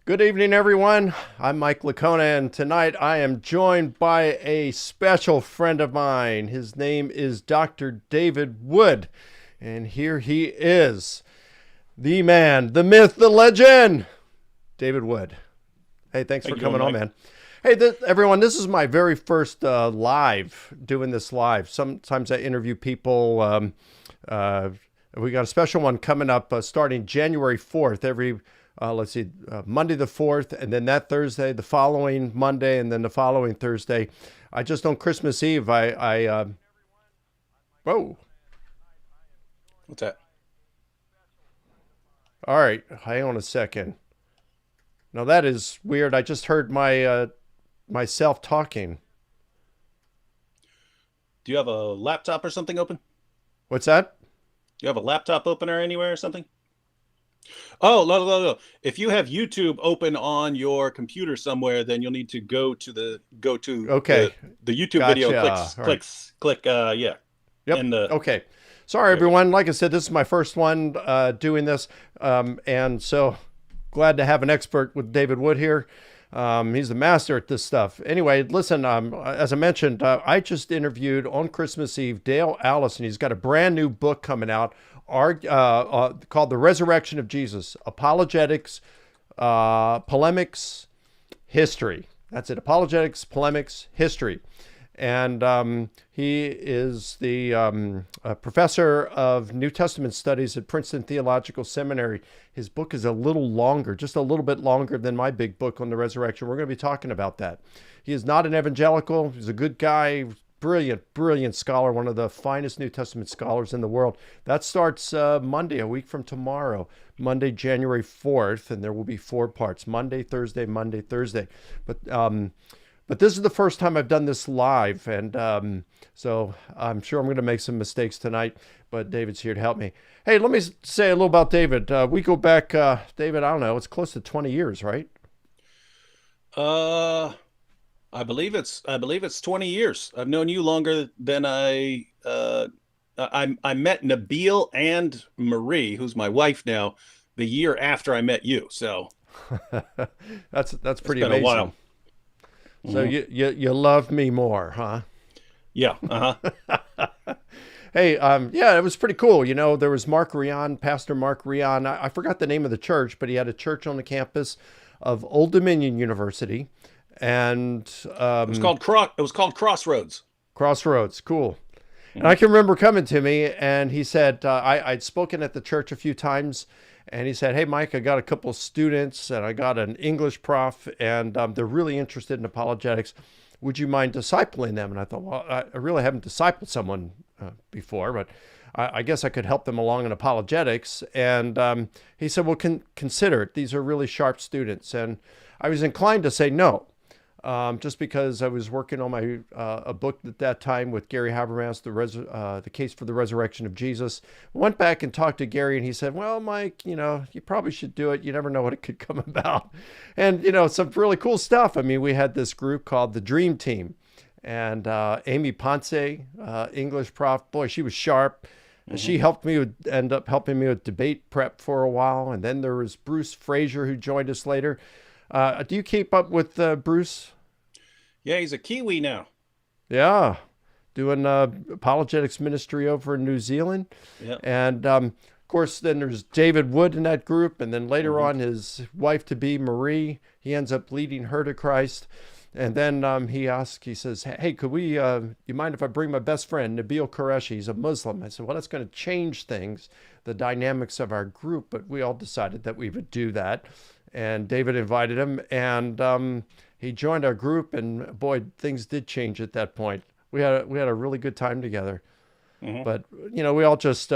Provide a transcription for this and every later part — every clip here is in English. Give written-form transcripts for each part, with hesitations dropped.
Good evening, everyone. I'm Mike Lacona, and tonight I am joined by a special friend of mine. His name is Dr. David Wood, and here he is, the man, the myth, the legend, David Wood. Hey, thanks How for you doing, coming on, Mike? man. Hey, everyone, this is my very first live, doing this live. Sometimes I interview people. Uh, we got a special one coming up starting January 4th, let's see, Monday the 4th, and then that Thursday, the following Monday, and then the following Thursday. I just on Christmas Eve, whoa, What's that? all right, hang on a second. Now that is weird. I just heard myself talking. Do you have a laptop or something open? What's that? Do you have a laptop open or anywhere or something? Oh, no, no, no. If you have YouTube open on your computer somewhere, then you'll need to go to Okay, the YouTube video. gotcha. All right. Click. Yeah, Yep. and Okay. Sorry, there we go. everyone. Like I said, this is my first one doing this, and so glad to have an expert with David Wood here. He's the master at this stuff. Anyway, listen. As I mentioned, I just interviewed on Christmas Eve Dale Allison. He's got a brand new book coming out, called "The Resurrection of Jesus: Apologetics, Polemics, History." That's it. Apologetics, polemics, history. And he is the professor of New Testament studies at Princeton Theological Seminary. His book is a little longer, just a little bit longer than my big book on the resurrection. We're going to be talking about that. He is not an evangelical. He's a good guy, brilliant, brilliant scholar, one of the finest New Testament scholars in the world. That starts Monday, a week from tomorrow, Monday, January 4th, and there will be 4 parts: Monday, Thursday, Monday, Thursday. But this is the first time I've done this live, and so I'm sure I'm going to make some mistakes tonight, but David's here to help me. Hey, let me say a little about David. We go back, David, I don't know, it's close to 20 years, right? Uh, I believe it's 20 years. I've known you longer than I met Nabil and Marie, who's my wife now, the year after I met you. So That's it's pretty been a amazing. while. So Hmm. you love me more, huh? Yeah. Uh-huh. Hey, yeah, it was pretty cool. You know, there was Mark Rion, Pastor Mark Rion. I forgot the name of the church, but he had a church on the campus of Old Dominion University, and It was called Crossroads. Crossroads. Cool. And I Hmm. can remember coming to me, and he said, I'd spoken at the church a few times, and he said, "Hey, Mike, I got a couple of students, and I got an English prof, and they're really interested in apologetics. Would you mind discipling them?" And I thought, well, I really haven't discipled someone before, but I guess I could help them along in apologetics. And he said, "Well, consider it. These are really sharp students." And I was inclined to say no, just because I was working on my a book at that time with Gary Habermas, the case for the resurrection of Jesus. Went back and talked to Gary, and he said, "Well, Mike, you probably should do it. You never know what it could come about." And some really cool stuff. I mean, we had this group called the Dream Team, and Amy Ponce, English prof. Boy, she was sharp. Hmm. She end up helping me with debate prep for a while, and then there was Bruce Frazier who joined us later. Do you keep up with Bruce? Yeah, he's a Kiwi now. Yeah, doing apologetics ministry over in New Zealand. Yeah. And of course, then there's David Wood in that group. And then later Hmm. on, his wife to be, Marie, he ends up leading her to Christ. And then he says, "Hey, could you mind if I bring my best friend, Nabil Qureshi? He's a Muslim." I said, "Well, that's going to change things, the dynamics of our group." But we all decided that we would do that. And David invited him, and he joined our group. And boy, things did change at that point. We had a really good time together. Hmm. But we all just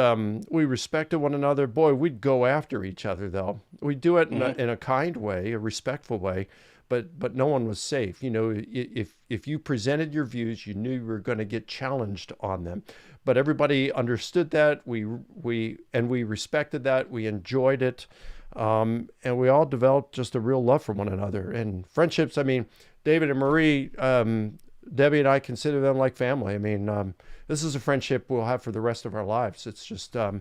we respected one another. Boy, we'd go after each other though. We'd do it in a, Hmm. in a kind way, a respectful way. But no one was safe. If you presented your views, you knew you were going to get challenged on them. But everybody understood that. We respected that. We enjoyed it, and we all developed just a real love for one another and friendships. I mean, David and Marie, Debbie and I consider them like family. I mean, this is a friendship we'll have for the rest of our lives. It's just we're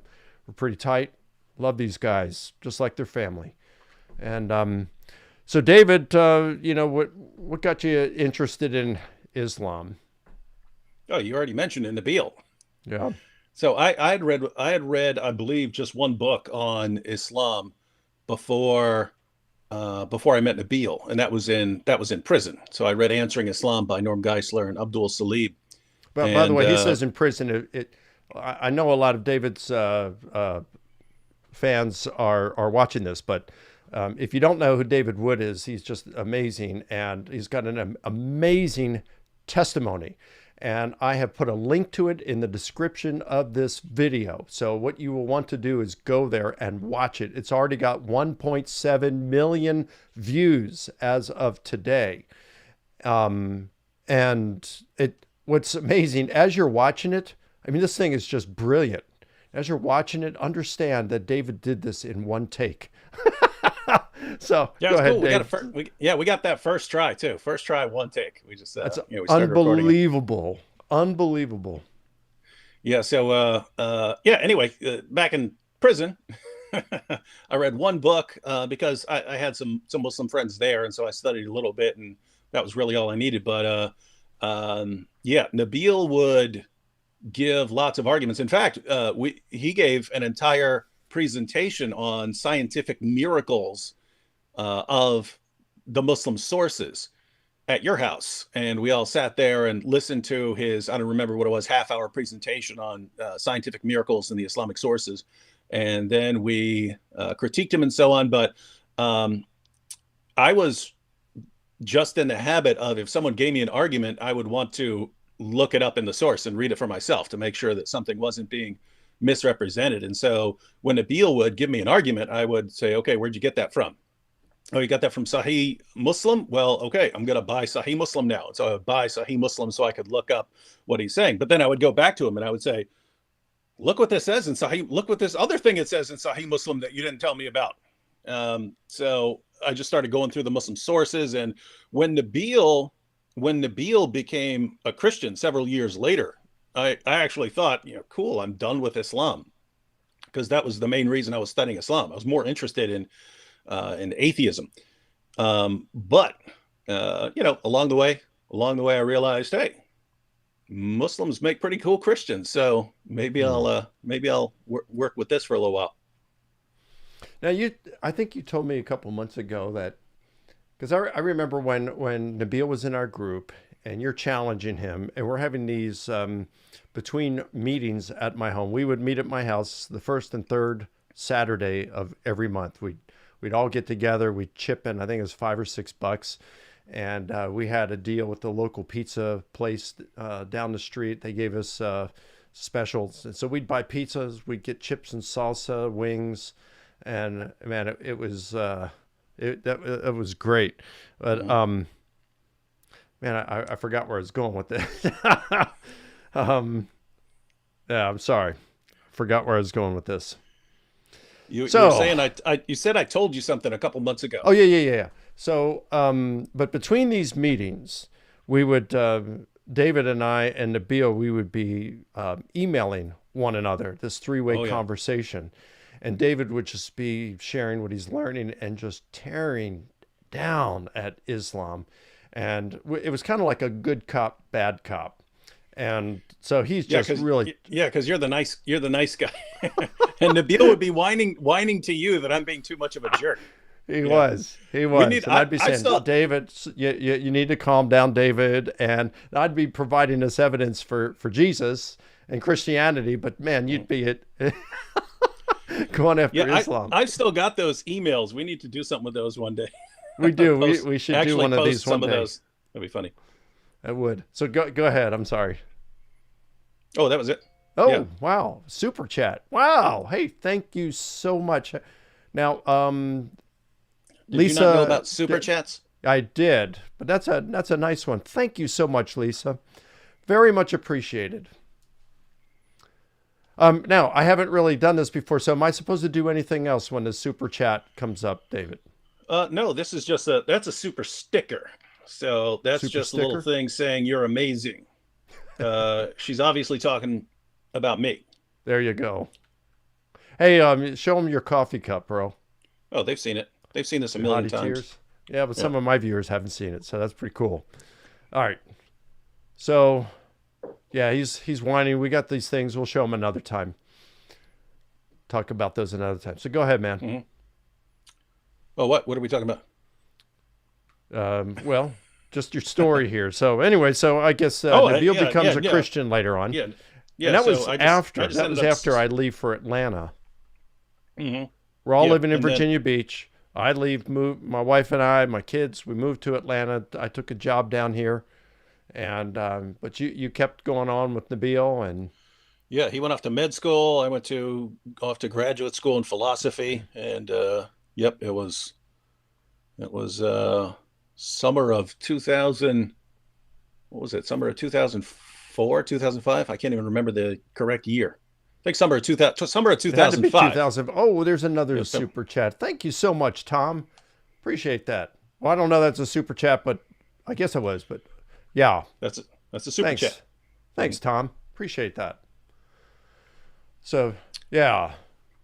pretty tight. Love these guys just like their family. And So David, what got you interested in Islam? Oh, you already mentioned in Nabil. Yeah. So I had read I believe just one book on Islam before before I met Nabil, and that was in prison. So I read Answering Islam by Norm Geisler and Abdul Salib, But by the and way, he says in prison, I know a lot of David's fans are watching this, but if you don't know who David Wood is, he's just amazing, and he's got an amazing testimony. And I have put a link to it in the description of this video. So what you will want to do is go there and watch it. It's already got 1.7 million views as of today. And what's amazing, as you're watching it, I mean, this thing is just brilliant. As you're watching it, understand that David did this in one take. So yeah, go it's ahead, cool. Dave. We got that first try too. First try, one take. We just That's we started recording it. unbelievable. Unbelievable. Yeah. So yeah. Anyway, back in prison, I read one book because I had some Muslim friends there, and so I studied a little bit, and that was really all I needed. But yeah, Nabil would give lots of arguments. In fact, he gave an entire presentation on scientific miracles of the Muslim sources at your house, and we all sat there and listened to his, I don't remember what it was, half-hour presentation on scientific miracles in the Islamic sources, and then we critiqued him and so on. But I was just in the habit of, if someone gave me an argument, I would want to look it up in the source and read it for myself to make sure that something wasn't being misrepresented. And so when Nabil would give me an argument, I would say, okay, where'd you get that from? Oh, you got that from Sahih Muslim? Well, okay, I'm going to buy Sahih Muslim now. So I would buy Sahih Muslim so I could look up what he's saying. But then I would go back to him and I would say, look what this says in Sahih. Look what this other thing it says in Sahih Muslim that you didn't tell me about. So I just started going through the Muslim sources. And when Nabil became a Christian several years later, I actually thought, cool, I'm done with Islam, because that was the main reason I was studying Islam. I was more interested in atheism. But along the way, I realized, hey, Muslims make pretty cool Christians. So maybe I'll work with this for a little while. Now I think you told me a couple months ago that, because I remember when Nabil was in our group and you're challenging him, and we're having these between meetings at my home. We would meet at my house the first and third Saturday of every month. We'd all get together. We'd chip in, I think it was $5 or $6, and we had a deal with the local pizza place down the street. They gave us specials, and so we'd buy pizzas. We'd get chips and salsa, wings, and man, it was it was great. But man, I forgot where I was going with this. Yeah, I'm sorry, forgot where I was going with this. You were saying you said I told you something a couple months ago. Oh yeah. So, but between these meetings, we would David and I and Nabil, we would be emailing one another, this three-way conversation, and David would just be sharing what he's learning and just tearing down at Islam, and it was kind of like a good cop, bad cop. And so he's just really because you're the nice guy, and Nabil would be whining to you that I'm being too much of a jerk. He was. And I'd be saying, well, David, you need to calm down, David. And I'd be providing this evidence for Jesus and Christianity, but man, you'd be going after Islam. I've still got those emails. We need to do something with those one day. We do. We should do one of these one day. Those. That'd be funny. I would. So go ahead. I'm sorry. Oh, that was it. Oh, yeah. Wow. Super chat. Wow. Hey, thank you so much. Now, did Lisa, you not know about super chats? I did, but that's a nice one. Thank you so much, Lisa. Very much appreciated. Now, I haven't really done this before, so am I supposed to do anything else when the super chat comes up, David? No, this is just that's a super sticker. So that's super just sticker? a little thing saying you're amazing. She's obviously talking about me. There you go. Hey, show them your coffee cup, bro. Oh, they've seen it. They've seen this a million times. Tears? Yeah, but Yeah. some of my viewers haven't seen it, so that's pretty cool. All right. So, yeah, he's whining. We got these things. We'll show him another time. Talk about those another time. So go ahead, man. Hmm. Oh, what are we talking about? Well, just your story here. So anyway, so I guess Oh, Nabil yeah, becomes yeah, a yeah, Christian later on, yeah, and yeah. So I just that ended was up. after I leave for Atlanta. Hmm. We're all Yep, living in and then Virginia Beach. I leave, move my wife and I, my kids. We moved to Atlanta. I took a job down here, and but you kept going on with Nabil, and yeah, he went off to med school. I went to off to graduate school in philosophy, and yep, it was summer of 2000. What was it? Summer of 2004, 2005. I can't even remember the correct year. I think summer of 2000, summer of it had to be 2005. 2000. Oh, there's It another was some, super chat. Thank you so much, Tom. Appreciate that. Well, I don't know that's a super chat, but I guess it was. But yeah, that's that's a super chat. thanks, thanks, Tom. Appreciate that. So yeah,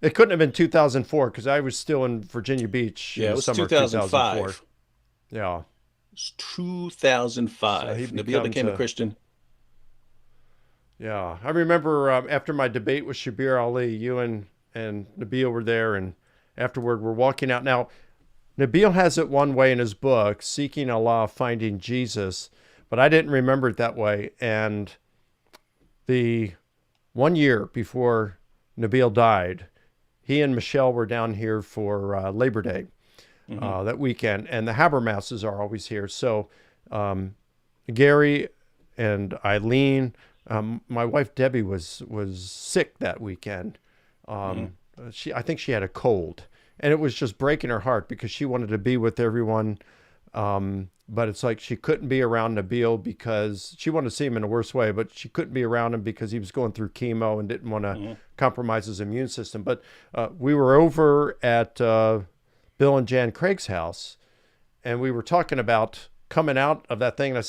it couldn't have been 2004 because I was still in Virginia Beach in Yeah, it the was summer of 2004. 2005. Yeah. It's So he 2005. Nabil becomes became a a Christian. yeah. I remember after my debate with Shabir Ali, you and Nabil were there, and afterward we're walking out. Now Nabil has it one way in his book, Seeking Allah, Finding Jesus, but I didn't remember it that way. And the 1 year before Nabil died, he and Michelle were down here for Labor Day Hmm. that weekend, and the Habermases are always here. So Gary and Eileen, my wife Debbie was sick that weekend. Hmm. I think she had a cold, and it was just breaking her heart because she wanted to be with everyone. But it's like she couldn't be around Nabil because she wanted to see him in a worse way, but she couldn't be around him because he was going through chemo and didn't want to Hmm. compromise his immune system. But we were over at Bill and Jan Craig's house, and we were talking about coming out of that thing. And I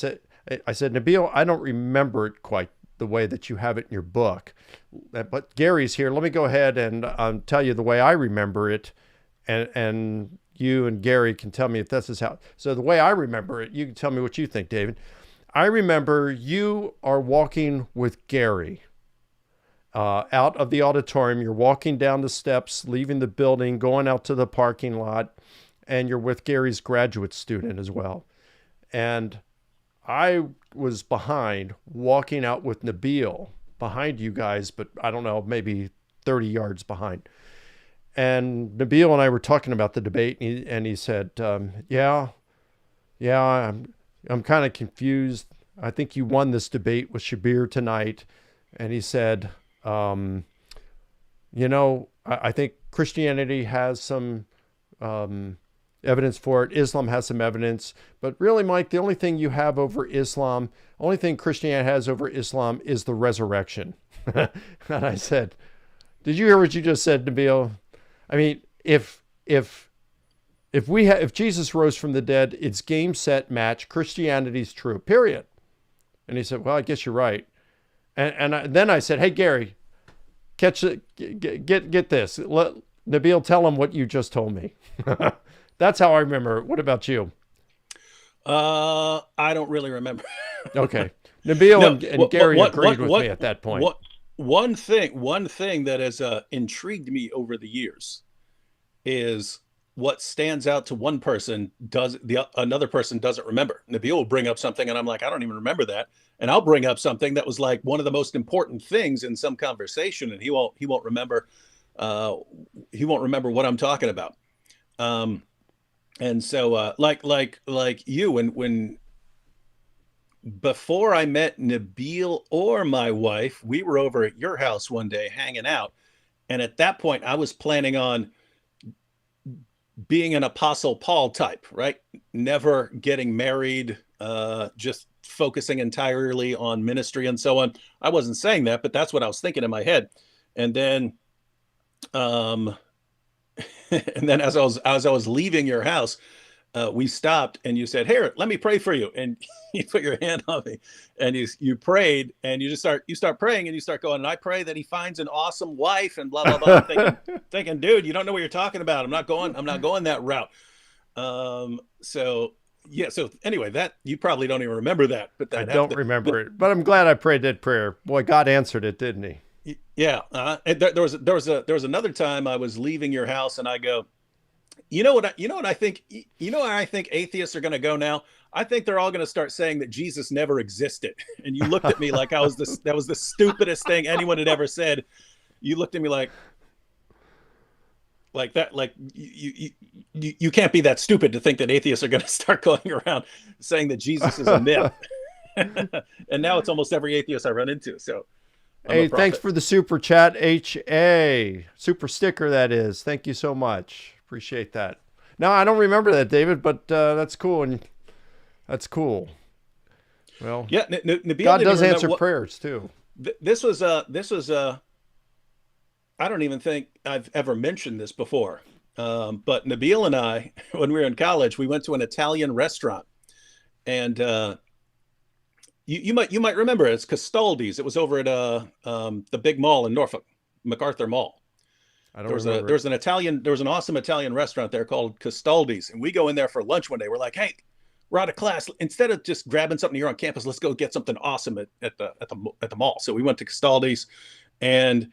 said, Nabil, I don't remember it quite the way that you have it in your book, but Gary's here. Let me go ahead and tell you the way I remember it, and you and Gary can tell me if this is how. So the way I remember it, you can tell me what you think, David. I remember you are walking with Gary out of the auditorium. You're walking down the steps, leaving the building, going out to the parking lot, and you're with Gary's graduate student as well. And I was behind, walking out with Nabil behind you guys, but I don't know, maybe 30 yards behind. And Nabil and I were talking about the debate, and he said, yeah, I'm kind of confused. I think you won this debate with Shabir tonight. And he said, I think Christianity has some evidence for it. Islam has some evidence. But really, Mike, the only thing you have over Islam, only thing Christianity has over Islam is the resurrection. And I said, did you hear what you just said, Nabil? I mean, if Jesus rose from the dead, it's game, set, match. Christianity's true, period. And he said, well, I guess you're right. Then I said, hey, Gary, catch it, get this. Let Nabil tell him what you just told me. That's how I remember it. What about you? I don't really remember. Okay. Nabil No, and Gary agreed with me at that point. what, one thing that has intrigued me over the years is what stands out to one person does the another person doesn't remember. Nabil will bring up something, and I'm like, I don't even remember that. And I'll bring up something that was like one of the most important things in some conversation, and he won't remember. He won't remember what I'm talking about. And so, like you, when before I met Nabil or my wife, we were over at your house one day hanging out. And at that point, I was planning on being an Apostle Paul type, right? Never getting married, just focusing entirely on ministry and so on. I wasn't saying that, but that's what I was thinking in my head. And then, um, and then as I was leaving your house, we stopped and you said, "Here, let me pray for you." And you put your hand on me and you prayed, and you start praying, and you start going, "And I pray that he finds an awesome wife," and blah, blah, blah. I'm thinking, dude, you don't know what you're talking about. I'm not going that route. So yeah. So anyway, that you probably don't even remember that, but I that don't happened. remember it, but I'm glad I prayed that prayer. Boy, God answered it, didn't he? Yeah. And there was another time I was leaving your house, and I go, you know what I think, you know where I think atheists are going to go now. I think they're all going to start saying that Jesus never existed. And you looked at me like I was this. That was the stupidest thing anyone had ever said. You looked at me like that, like you can't be that stupid to think that atheists are going to start going around saying that Jesus is a myth. And now it's almost every atheist I run into. So I'm a Hey, thanks prophet. for the super chat, HA. Super sticker, that is. Thank you so much. Appreciate that. No, I don't remember that, David, but that's cool. And that's cool. Well, Yeah, Nabil God didn't does even remember answer what prayers too. this was. I don't even think I've ever mentioned this before. But Nabil and I, when we were in college, we went to an Italian restaurant, and you might remember it. It's Castaldi's. It was over at the big mall in Norfolk, MacArthur Mall. I don't There was a remember there it. was an Italian there was an awesome Italian restaurant there called Castaldi's, and we go in there for lunch one day. We're like, hey, we're out of class. Instead of just grabbing something here on campus, let's go get something awesome at the mall. So we went to Castaldi's, and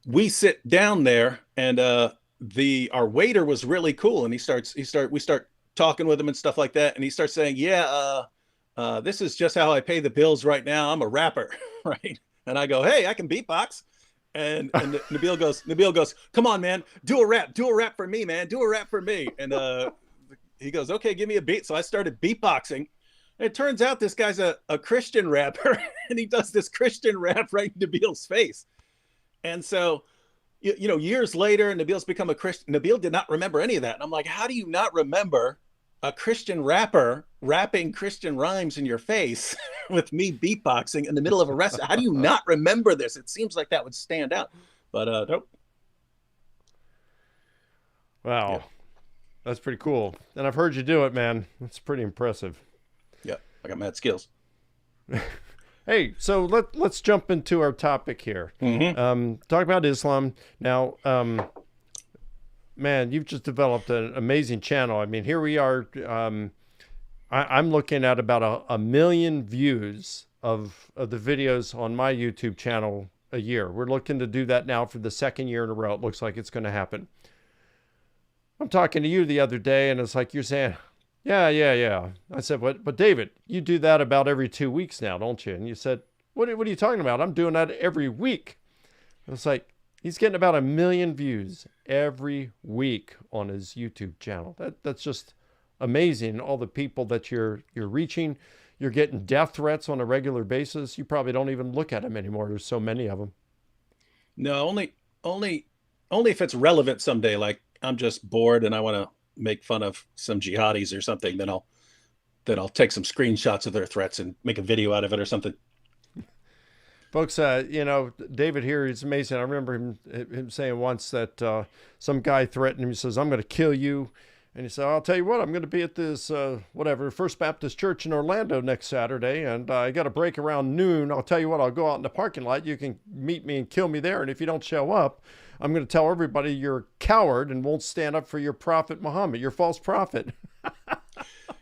we sit down there, and the our waiter was really cool, and we start talking with him and stuff like that, and he starts saying, yeah, this is just how I pay the bills right now. I'm a rapper. Right? And I go, hey, I can beatbox. And Nabil goes, come on, man, do a rap for me, man, do a rap for me. And he goes, okay, give me a beat. So I started beatboxing. And it turns out this guy's a Christian rapper, and he does this Christian rap right in Nabil's face. And so, years later, Nabil's become a Christian. Nabil did not remember any of that. And I'm like, how do you not remember a Christian rapper rapping Christian rhymes in your face with me beatboxing in the middle of a restaurant? How do you not remember this? It seems like that would stand out. But nope. Yeah. Wow, that's pretty cool. And I've heard you do it, man. That's pretty impressive. Yeah. I got mad skills. Hey, so let's jump into our topic here. Mm-hmm. Talk about Islam now. Man, you've just developed an amazing channel. I mean, here we are. I'm looking at about a million views of the videos on my YouTube channel a year. We're looking to do that now for the second year in a row. It looks like it's going to happen. I'm talking to you the other day, and it's like you're saying, yeah. I said, what? But David, you do that about every 2 weeks now, don't you? And you said, what are you talking about? I'm doing that every week. It's like he's getting about a million views every week on his YouTube channel. That's just amazing. All the people that you're reaching. You're getting death threats on a regular basis. You probably don't even look at them anymore. There's so many of them. No, only, only if it's relevant someday. Like I'm just bored and I want to make fun of some jihadis or something. Then I'll take some screenshots of their threats and make a video out of it or something. Folks, David here is amazing. I remember him saying once that some guy threatened him. He says, I'm going to kill you. And he said, I'll tell you what, I'm going to be at this, First Baptist Church in Orlando next Saturday, and I got a break around noon. I'll tell you what, I'll go out in the parking lot. You can meet me and kill me there. And if you don't show up, I'm going to tell everybody you're a coward and won't stand up for your prophet Muhammad, your false prophet.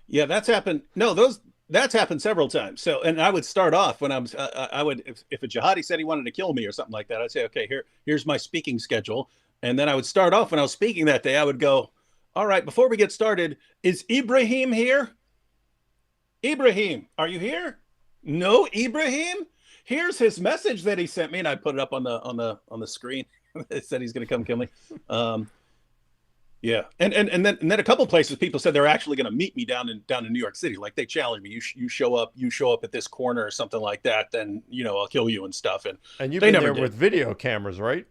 Yeah, that's happened. No, those that's happened several times. So, and I would start off when I would, if a jihadi said he wanted to kill me or something like that, I'd say, okay, here's my speaking schedule. And then I would start off when I was speaking that day, I would go, all right, before we get started, is Ibrahim here? Ibrahim, are you here? No, Ibrahim? Here's his message that he sent me. And I put it up on the screen. It said he's going to come kill me. Yeah, and then a couple places people said they're actually going to meet me down in New York City. Like they challenged me, you show up at this corner or something like that, then I'll kill you and stuff. And you've they been never there did. with video cameras, right?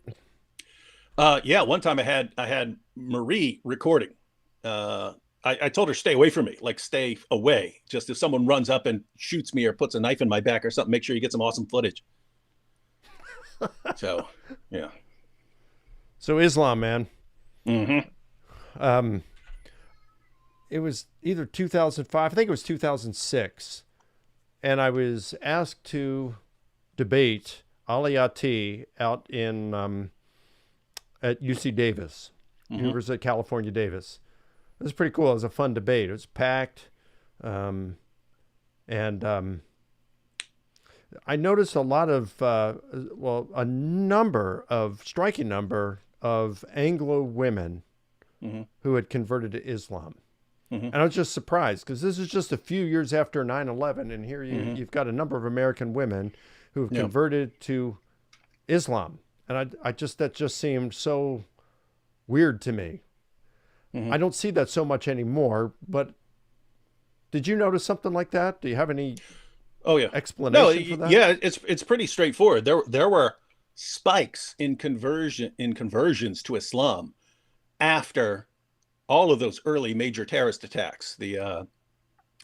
Yeah, one time I had Marie recording. I told her stay away from me, like stay away. Just if someone runs up and shoots me or puts a knife in my back or something, make sure you get some awesome footage. So, yeah. So Islam, man. Mm-hmm. It was either 2005, I think it was 2006, and I was asked to debate Aliyati out in at UC Davis, Mm-hmm. University of California, Davis. It was pretty cool. It was a fun debate. It was packed. Um, and I noticed a lot of, well, a number of, striking number of Anglo women Hmm. who had converted to Islam. Hmm. And I was just surprised because this is just a few years after 9/11, and here Hmm. you've got a number of American women who have Yeah. converted to Islam. And that just seemed so weird to me. Hmm. I don't see that so much anymore, but did you notice something like that? Do you have any Oh yeah. No, explanation for that? yeah, it's pretty straightforward. There were spikes in conversions to Islam after all of those early major terrorist attacks, the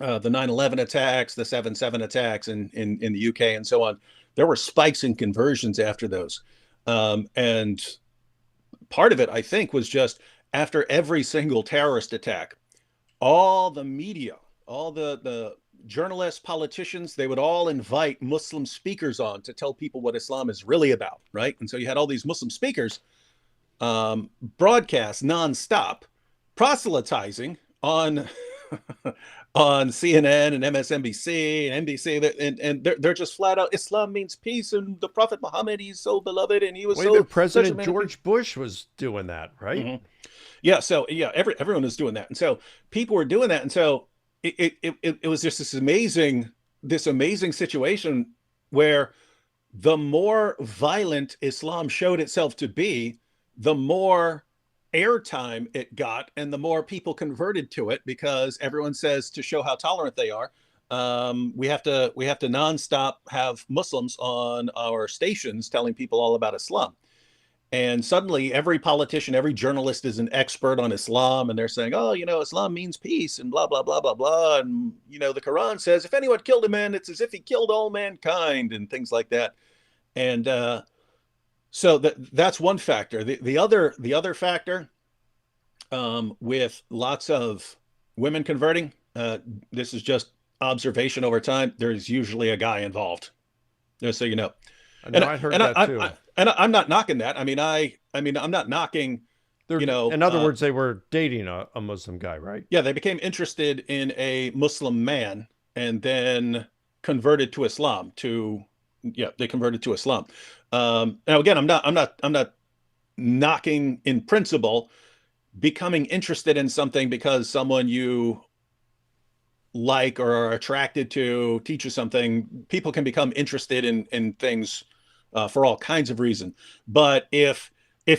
9/11 attacks, the 7/7 attacks in the UK, and so on. There were spikes in conversions after those, and part of it, I think, was just after every single terrorist attack, all the media, all the journalists, politicians, they would all invite Muslim speakers on to tell people what Islam is really about, right? And so you had all these Muslim speakers broadcast nonstop, proselytizing on on CNN and MSNBC and NBC, and they're just flat out, Islam means peace, and the Prophet Muhammad, he's so beloved, and he was Well, so even such a President man of peace. George Bush was doing that, right? Mhm. Yeah, so yeah, everyone was doing that, and so people were doing that, and so it was just this amazing situation where the more violent Islam showed itself to be, the more airtime it got, and the more people converted to it because everyone says to show how tolerant they are, we have to nonstop have Muslims on our stations telling people all about Islam. And suddenly, every politician, every journalist is an expert on Islam, and they're saying, "Oh, Islam means peace, and blah blah blah blah blah." And the Quran says, "If anyone killed a man, it's as if he killed all mankind," and things like that. And so that's one factor. The other factor, with lots of women converting, this is just observation over time. There's usually a guy involved, just so you know. I know And I heard and that too. I'm not knocking that. I mean, I'm not knocking. They're, You know, in other words, they were dating a Muslim guy, right? yeah, they became interested in a Muslim man and then converted to Islam. Yeah, they converted to Islam. Now again, I'm not knocking in principle becoming interested in something because someone you like or are attracted to teaches something. People can become interested in things for all kinds of reasons. But if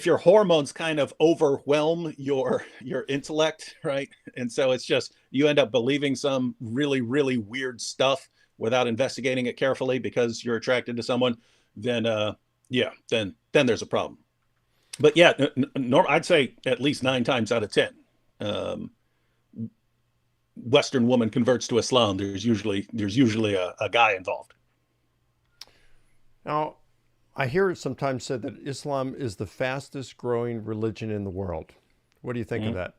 your hormones kind of overwhelm your intellect, right? And so it's just you end up believing some really really weird stuff without investigating it carefully because you're attracted to someone, then yeah, then there's a problem. But yeah, I'd say at least 9 times out of 10, um, Western woman converts to Islam. There's usually a guy involved. Now, I hear it sometimes said that Islam is the fastest growing religion in the world. What do you think of Mhm. that?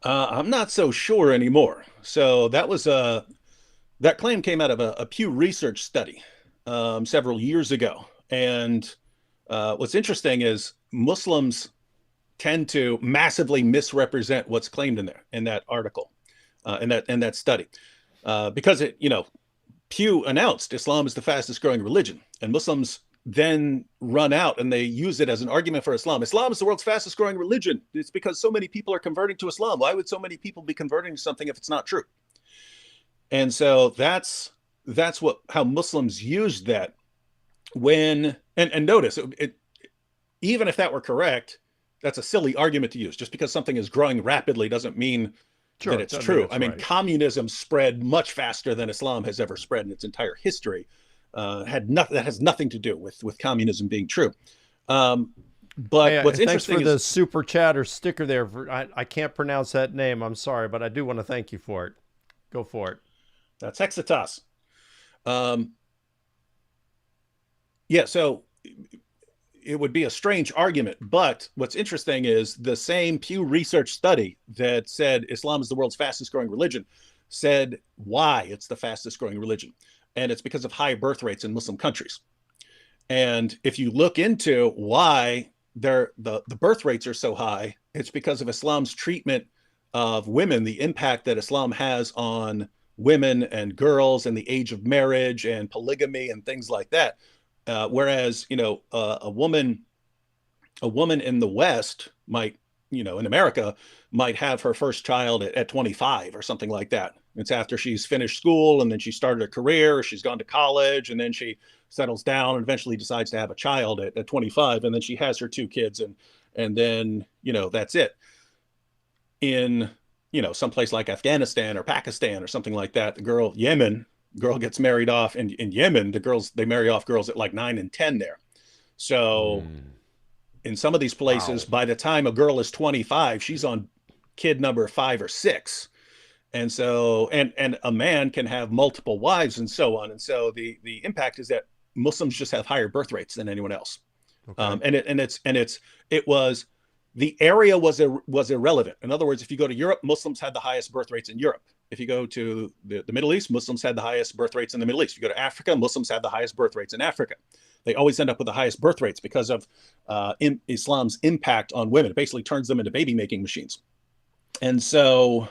I'm not so sure anymore. So that claim came out of a Pew Research study several years ago. And what's interesting is Muslims tend to massively misrepresent what's claimed in that article, in that study, because Pew announced Islam is the fastest growing religion, and Muslims then run out and they use it as an argument for Islam. Islam is the world's fastest growing religion. It's because so many people are converting to Islam. Why would so many people be converting to something if it's not true? And so that's how Muslims used that when and notice even if that were correct, that's a silly argument to use. Just because something is growing rapidly doesn't mean Sure, that it it's doesn't mean true. it's I mean, right. communism spread much faster than Islam has ever spread in its entire history. That has nothing to do with communism being true. Um, but Hey, what's thanks for interesting the is super chat or sticker there. I can't pronounce that name. I'm sorry, but I do want to thank you for it. Go for it. that's Hexitas. Um, yeah, so it would be a strange argument. But what's interesting is the same Pew Research study that said Islam is the world's fastest growing religion said why it's the fastest growing religion. And it's because of high birth rates in Muslim countries. And if you look into why the birth rates are so high, it's because of Islam's treatment of women, the impact that Islam has on women and girls and the age of marriage and polygamy and things like that. Whereas, a woman in the West might, in America, might have her first child at 25 or something like that. It's after she's finished school and then she started a career, or she's gone to college, and then she settles down and eventually decides to have a child at 25, and then she has her two kids, and then that's it. In some place like Afghanistan or Pakistan or something like that, girl gets married off in Yemen. They marry off girls at like 9 and 10 there. So in some of these places, Wow. by the time a girl is 25, she's on kid number 5 or 6. And so, and a man can have multiple wives and so on. And so the impact is that Muslims just have higher birth rates than anyone else. Okay. It was, the area was irrelevant. In other words, if you go to Europe, Muslims had the highest birth rates in Europe. If you go to the Middle East, Muslims had the highest birth rates in the Middle East. If you go to Africa, Muslims had the highest birth rates in Africa. They always end up with the highest birth rates because of Islam's impact on women. It basically turns them into baby making machines. And so,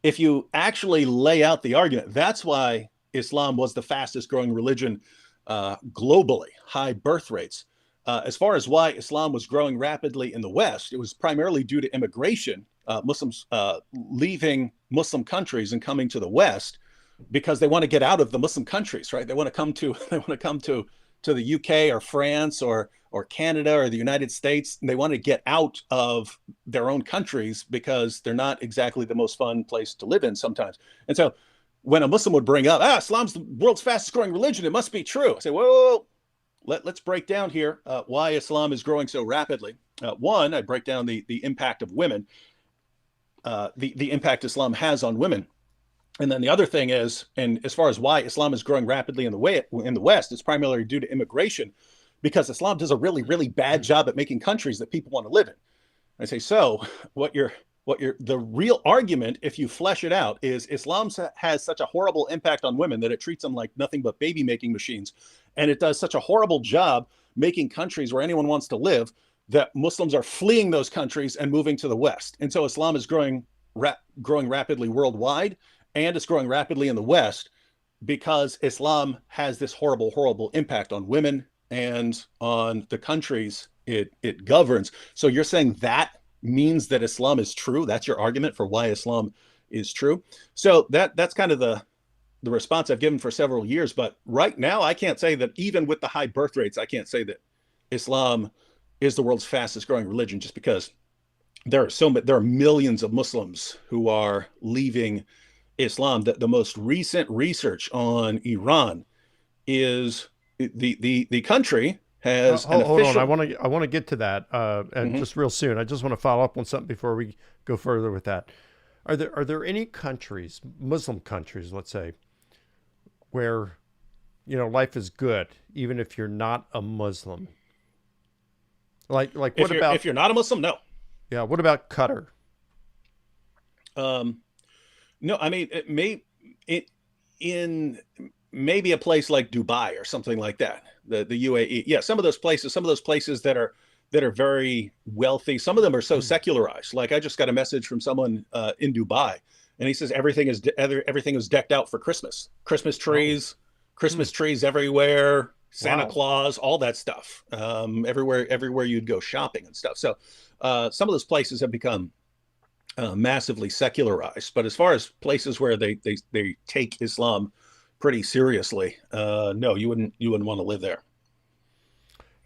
if you actually lay out the argument, that's why Islam was the fastest growing religion globally, high birth rates. As far as why Islam was growing rapidly in the West, it was primarily due to immigration, Muslims leaving Muslim countries and coming to the West because they want to get out of the Muslim countries, right? They want to come to the UK or France or Canada or the United States. And they want to get out of their own countries because they're not exactly the most fun place to live in sometimes. And so when a Muslim would bring up, Islam's the world's fastest growing religion, it must be true. I say, whoa. Let's break down here why Islam is growing so rapidly. One, I break down the impact of women, the impact Islam has on women. And then the other thing is, and as far as why Islam is growing rapidly in the West, it's primarily due to immigration, because Islam does a really, really bad job at making countries that people want to live in. I say, so the real argument, if you flesh it out, is Islam has such a horrible impact on women that it treats them like nothing but baby making machines. And it does such a horrible job making countries where anyone wants to live that Muslims are fleeing those countries and moving to the West. And so Islam is growing rapidly worldwide, and it's growing rapidly in the West because Islam has this horrible, horrible impact on women and on the countries it governs. So you're saying that means that Islam is true? That's your argument for why Islam is true? So that's kind of the response I've given for several years. But right now, I can't say that, even with the high birth rates, I can't say that Islam is the world's fastest growing religion, just because there are millions of Muslims who are leaving Islam. The most recent research on Iran is the country has an Hold on. official. I want to get to that and Mhm. just real soon. I just want to follow up on something before we go further with that. Are there any countries, Muslim countries, let's say, where life is good even if you're not a Muslim? Like what about, If you're not a Muslim, no. yeah, what about Qatar? Um, no, I mean, it in maybe a place like Dubai or something like that, the UAE. Yeah, some of those places that are very wealthy. Some of them are so secularized. Like, I just got a message from someone in Dubai, and he says everything is decked out for Christmas. Oh, Christmas trees everywhere. Santa wow. Claus, all that stuff. Everywhere you'd go shopping and stuff. So some of those places have become massively secularized. But as far as places where they take Islam pretty seriously, no, you wouldn't want to live there.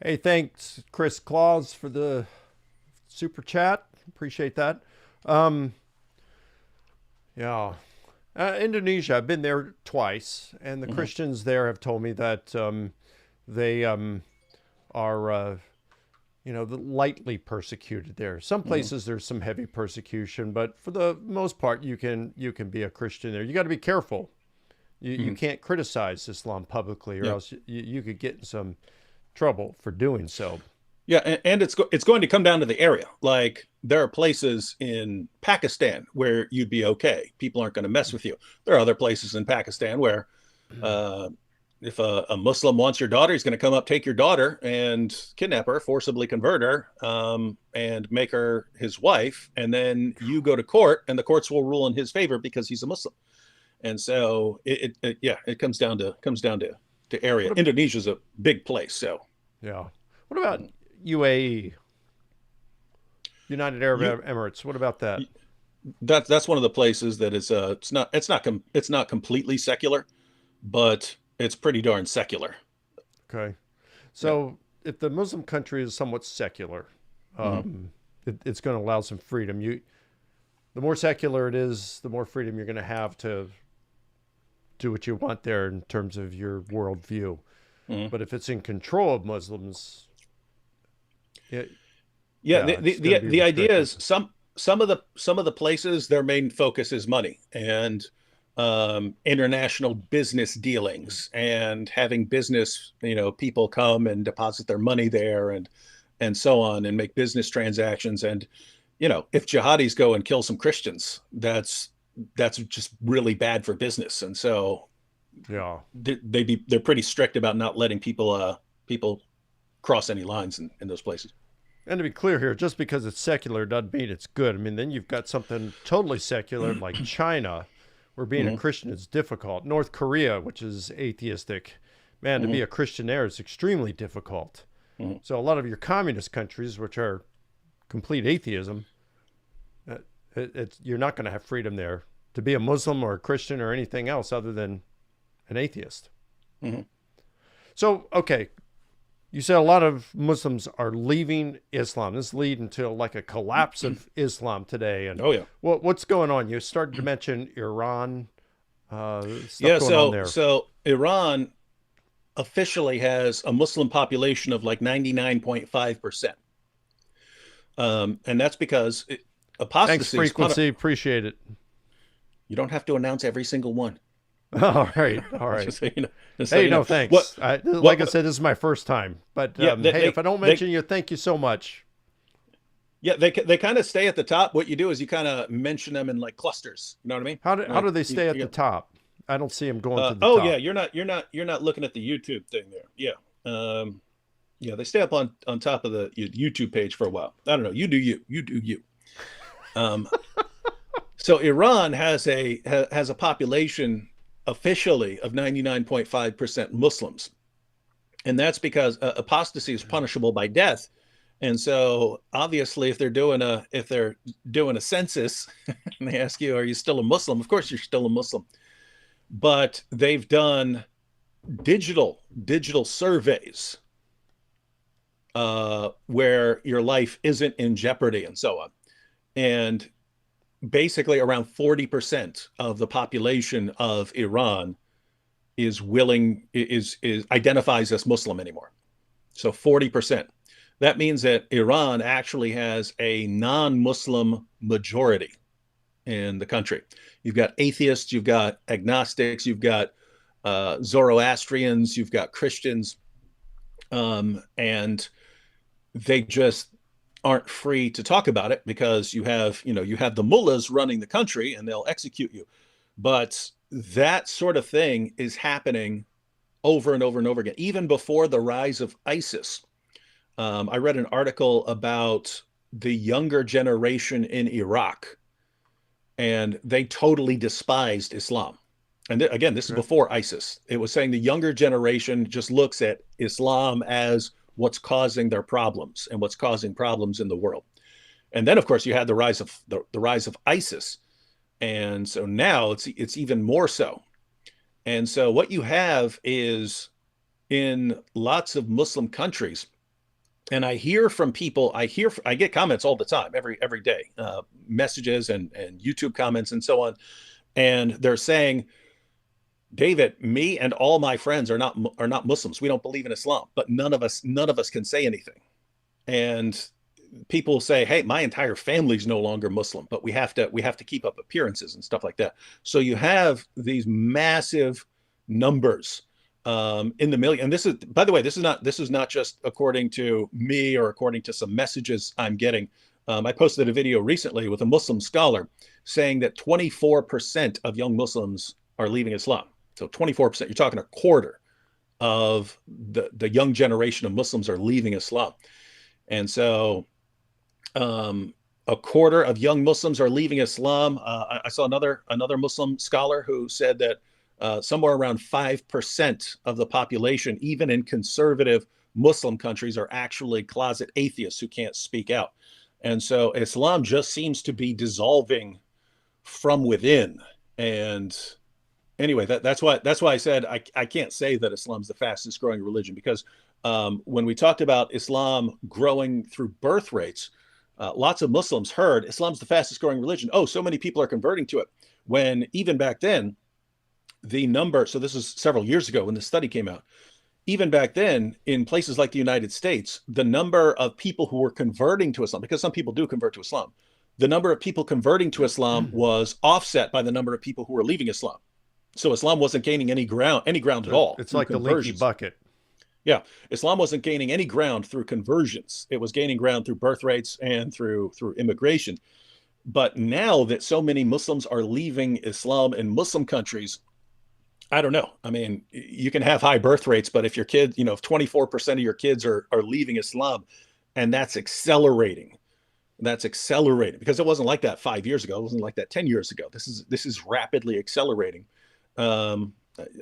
Hey, thanks, Chris Claus, for the super chat. Appreciate that. Um, yeah. Indonesia, I've been there twice, and the Mm-hmm. Christians there have told me that they are, lightly persecuted there. Some Mm-hmm. places there's some heavy persecution, but for the most part, you can be a Christian there. You got to be careful. You Mm-hmm. can't criticize Islam publicly, or Yeah. else you could get in some trouble for doing so. Yeah, and it's going to come down to the area. Like, there are places in Pakistan where you'd be okay. People aren't going to mess with you. There are other places in Pakistan where uh, if a Muslim wants your daughter, he's going to come up, take your daughter, and kidnap her, forcibly convert her, and make her his wife. And then you go to court, and the courts will rule in his favor because he's a Muslim. And so it comes down to area. Indonesia's a big place. So yeah. What about UAE, United Arab Emirates? What about that? That's one of the places that is it's not completely secular, but it's pretty darn secular. Okay. So if the Muslim country is somewhat secular, it's going to allow some freedom. The more secular it is, the more freedom you're going to have to do what you want there in terms of your worldview. But if it's in control of Muslims, the idea is some of the places, their main focus is money and international business dealings and having business, people come and deposit their money there and so on and make business transactions. And, if jihadis go and kill some Christians, that's just really bad for business. And so they're pretty strict about not letting people cross any lines in those places. And to be clear here, just because it's secular doesn't mean it's good. I mean, then you've got something totally secular like China, where being a Christian is difficult. North Korea, which is atheistic, man, to be a Christian there is extremely difficult. So a lot of your communist countries, which are complete atheism, you're not going to have freedom there to be a Muslim or a Christian or anything else other than an atheist. So, okay. You said a lot of Muslims are leaving Islam. This is leading to like a collapse of Islam today. And what's going on? You started to mention Iran. Stuff going on there. So Iran officially has a Muslim population of like 99.5%. And that's because apostasy. Thanks, Frequency. Appreciate it. You don't have to announce every single one. All right. Just so thanks. Like I said, this is my first time. But if I don't mention you, thank you so much. Yeah, they kind of stay at the top. What you do is you kind of mention them in like clusters. You know what I mean? How do they stay at the top? I don't see them going to the top. Oh yeah, you're not looking at the YouTube thing there. Yeah, they stay up on top of the YouTube page for a while. I don't know. You do you. So Iran has a population officially of 99.5% Muslims. And that's because apostasy is punishable by death. And so obviously if they're doing a census and they ask you, are you still a Muslim? Of course you're still a Muslim. But they've done digital surveys where your life isn't in jeopardy and so on. And basically around 40% of the population of Iran identifies as Muslim anymore. So 40%. That means that Iran actually has a non-Muslim majority in the country. You've got atheists, you've got agnostics, you've got Zoroastrians, you've got Christians, and they just aren't free to talk about it because you have the mullahs running the country and they'll execute you. But that sort of thing is happening over and over and over again, even before the rise of ISIS. I read an article about the younger generation in Iraq, and they totally despised Islam. And again, this is before ISIS. It was saying the younger generation just looks at Islam as what's causing their problems and what's causing problems in the world. And then, of course, you had the rise of ISIS, and so now it's even more so. And so what you have is in lots of Muslim countries, and I hear from people, I get comments all the time, every day, messages and YouTube comments and so on, and they're saying, David, me and all my friends are not Muslims. We don't believe in Islam, but none of us can say anything. And people say, hey, my entire family's no longer Muslim, but we have to keep up appearances and stuff like that. So you have these massive numbers in the million. And this is, by the way, this is not just according to me or according to some messages I'm getting. I posted a video recently with a Muslim scholar saying that 24% of young Muslims are leaving Islam. So 24%, you're talking a quarter of the young generation of Muslims are leaving Islam. And so a quarter of young Muslims are leaving Islam. I saw another Muslim scholar who said that somewhere around 5% of the population, even in conservative Muslim countries, are actually closet atheists who can't speak out. And so Islam just seems to be dissolving from within. And anyway, that's why I said I can't say that Islam's the fastest growing religion, because when we talked about Islam growing through birth rates, lots of Muslims heard Islam's the fastest growing religion. Oh, so many people are converting to it. When even back then, the number, so this is several years ago when the study came out, even back then in places like the United States, the number of people who were converting to Islam, because some people do convert to Islam, the number of people converting to Islam was offset by the number of people who were leaving Islam. So Islam wasn't gaining any ground at all. It's like the leaky bucket. Yeah, Islam wasn't gaining any ground through conversions. It was gaining ground through birth rates and through immigration. But now that so many Muslims are leaving Islam in Muslim countries, I don't know. I mean, you can have high birth rates, but if your kid, if 24% of your kids are leaving Islam, and that's accelerating because it wasn't like that 5 years ago. It wasn't like that 10 years ago. This is rapidly accelerating. I'm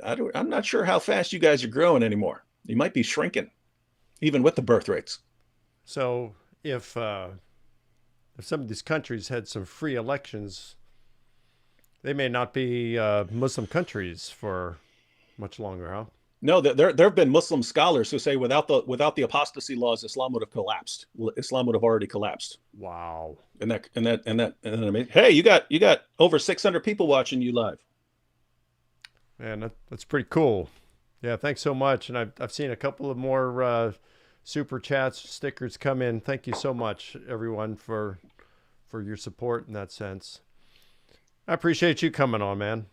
not sure how fast you guys are growing anymore. You might be shrinking, even with the birth rates. So if some of these countries had some free elections, they may not be Muslim countries for much longer, huh? No, there have been Muslim scholars who say without the apostasy laws, Islam would have collapsed. Islam would have already collapsed. Wow. And that hey, you got over 600 people watching you live. Man, that's pretty cool. Yeah, thanks so much. And I've seen a couple of more super chats, stickers come in. Thank you so much, everyone, for your support in that sense. I appreciate you coming on, man.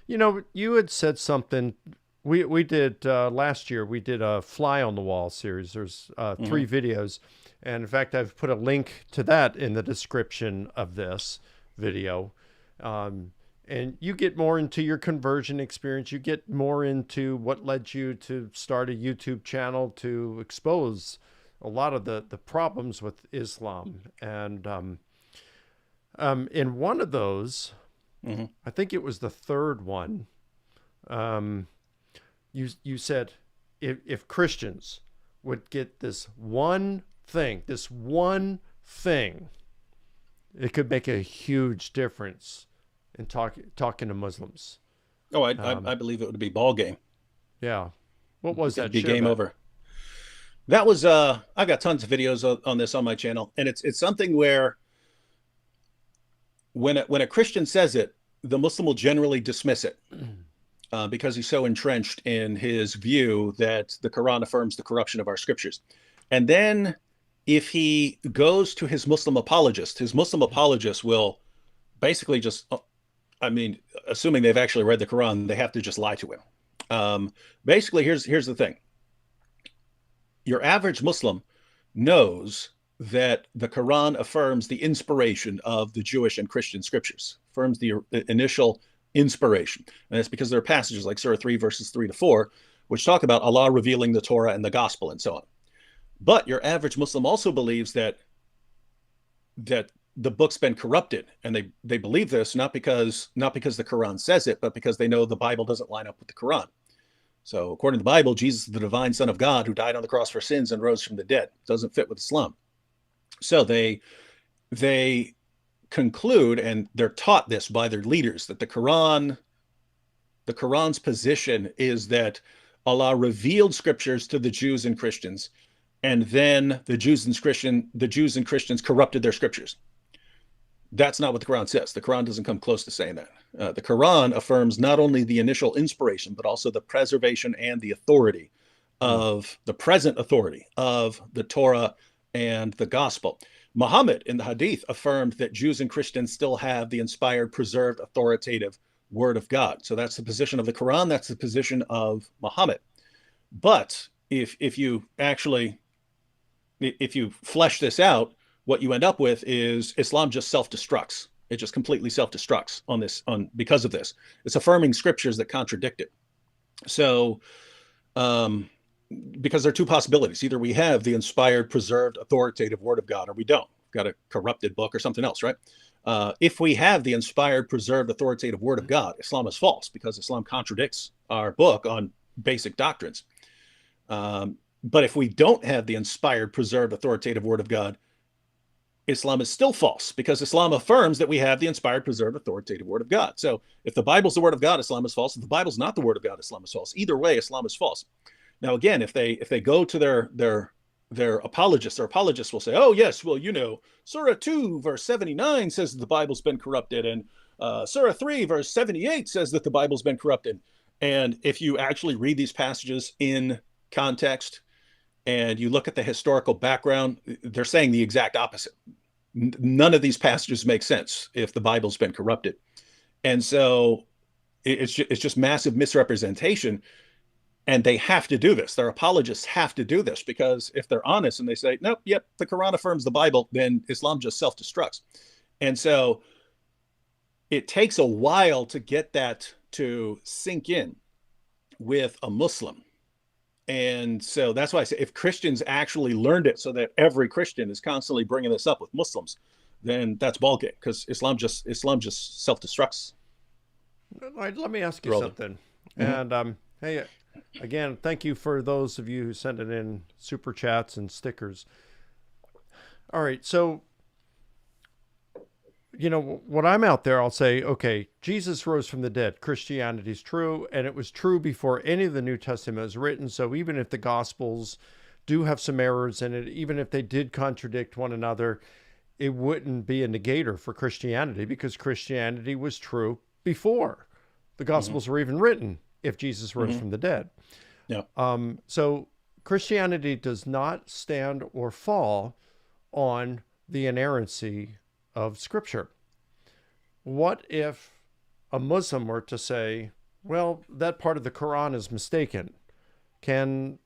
You had said something. We did last year. We did a Fly on the Wall series. There's 3 videos, and in fact, I've put a link to that in the description of this video. And you get more into your conversion experience. You get more into what led you to start a YouTube channel to expose a lot of the problems with Islam. And in one of those, I think it was the third one, you said if Christians would get this one thing, it could make a huge difference in talking to Muslims. Oh, I believe it would be ball game. Yeah. What was that? It'd be game over. That was I've got tons of videos on this on my channel, and it's something where when a Christian says it, the Muslim will generally dismiss it because he's so entrenched in his view that the Quran affirms the corruption of our scriptures. And then if he goes to his Muslim apologist will basically just, assuming they've actually read the Quran, they have to just lie to him. Basically, here's the thing. Your average Muslim knows that the Quran affirms the inspiration of the Jewish and Christian scriptures, affirms the initial inspiration. And it's because there are passages like Surah 3, verses 3-4, which talk about Allah revealing the Torah and the gospel and so on. But your average Muslim also believes that the book's been corrupted, and they believe this not because the Quran says it, but because they know the Bible doesn't line up with the Quran. So according to the Bible, Jesus is the divine Son of God who died on the cross for sins and rose from the dead. Doesn't fit with Islam. So they conclude, and they're taught this by their leaders, that the Quran's position is that Allah revealed scriptures to the Jews and Christians, and then the Jews and Christians corrupted their scriptures. That's not what the Quran says. The Quran doesn't come close to saying that. The Quran affirms not only the initial inspiration, but also the preservation and the authority of the present authority of the Torah and the gospel. Muhammad in the Hadith affirmed that Jews and Christians still have the inspired, preserved, authoritative word of God. So that's the position of the Quran. That's the position of Muhammad. But if you flesh this out, what you end up with is Islam just self-destructs. It just completely self-destructs because of this. It's affirming scriptures that contradict it. So, um, because there are two possibilities. Either we have the inspired, preserved, authoritative word of God, or we don't. We've got a corrupted book or something else, right? If we have the inspired, preserved, authoritative word of God, Islam is false because Islam contradicts our book on basic doctrines. But if we don't have the inspired, preserved, authoritative word of God, Islam is still false because Islam affirms that we have the inspired, preserved, authoritative word of God. So if the Bible's the word of God, Islam is false. If the Bible's not the word of God, Islam is false. Either way, Islam is false. Now, again, if they go to their apologists, their apologists will say, "Oh yes, well, Surah 2 verse 79 says that the Bible's been corrupted, and Surah 3 verse 78 says that the Bible's been corrupted." And if you actually read these passages in context and you look at the historical background, they're saying the exact opposite. None of these passages make sense if the Bible's been corrupted, and so it's just massive misrepresentation. And they have to do this. Their apologists have to do this because if they're honest and they say, nope, yep, the Quran affirms the Bible, then Islam just self-destructs. And so it takes a while to get that to sink in with a Muslim. And so that's why I say if Christians actually learned it so that every Christian is constantly bringing this up with Muslims, then that's ballgame because Islam just self-destructs. Let me ask you something. Mm-hmm. And hey, again, thank you for those of you who sent it in super chats and stickers. All right, so when I'm out there, I'll say, okay, Jesus rose from the dead. Christianity's true, and it was true before any of the New Testament was written. So even if the Gospels do have some errors in it, even if they did contradict one another, it wouldn't be a negator for Christianity because Christianity was true before the Gospels were even written, if Jesus rose from the dead. Yeah. So Christianity does not stand or fall on the inerrancy of Scripture. What if a Muslim were to say, well, that part of the Quran is mistaken? Could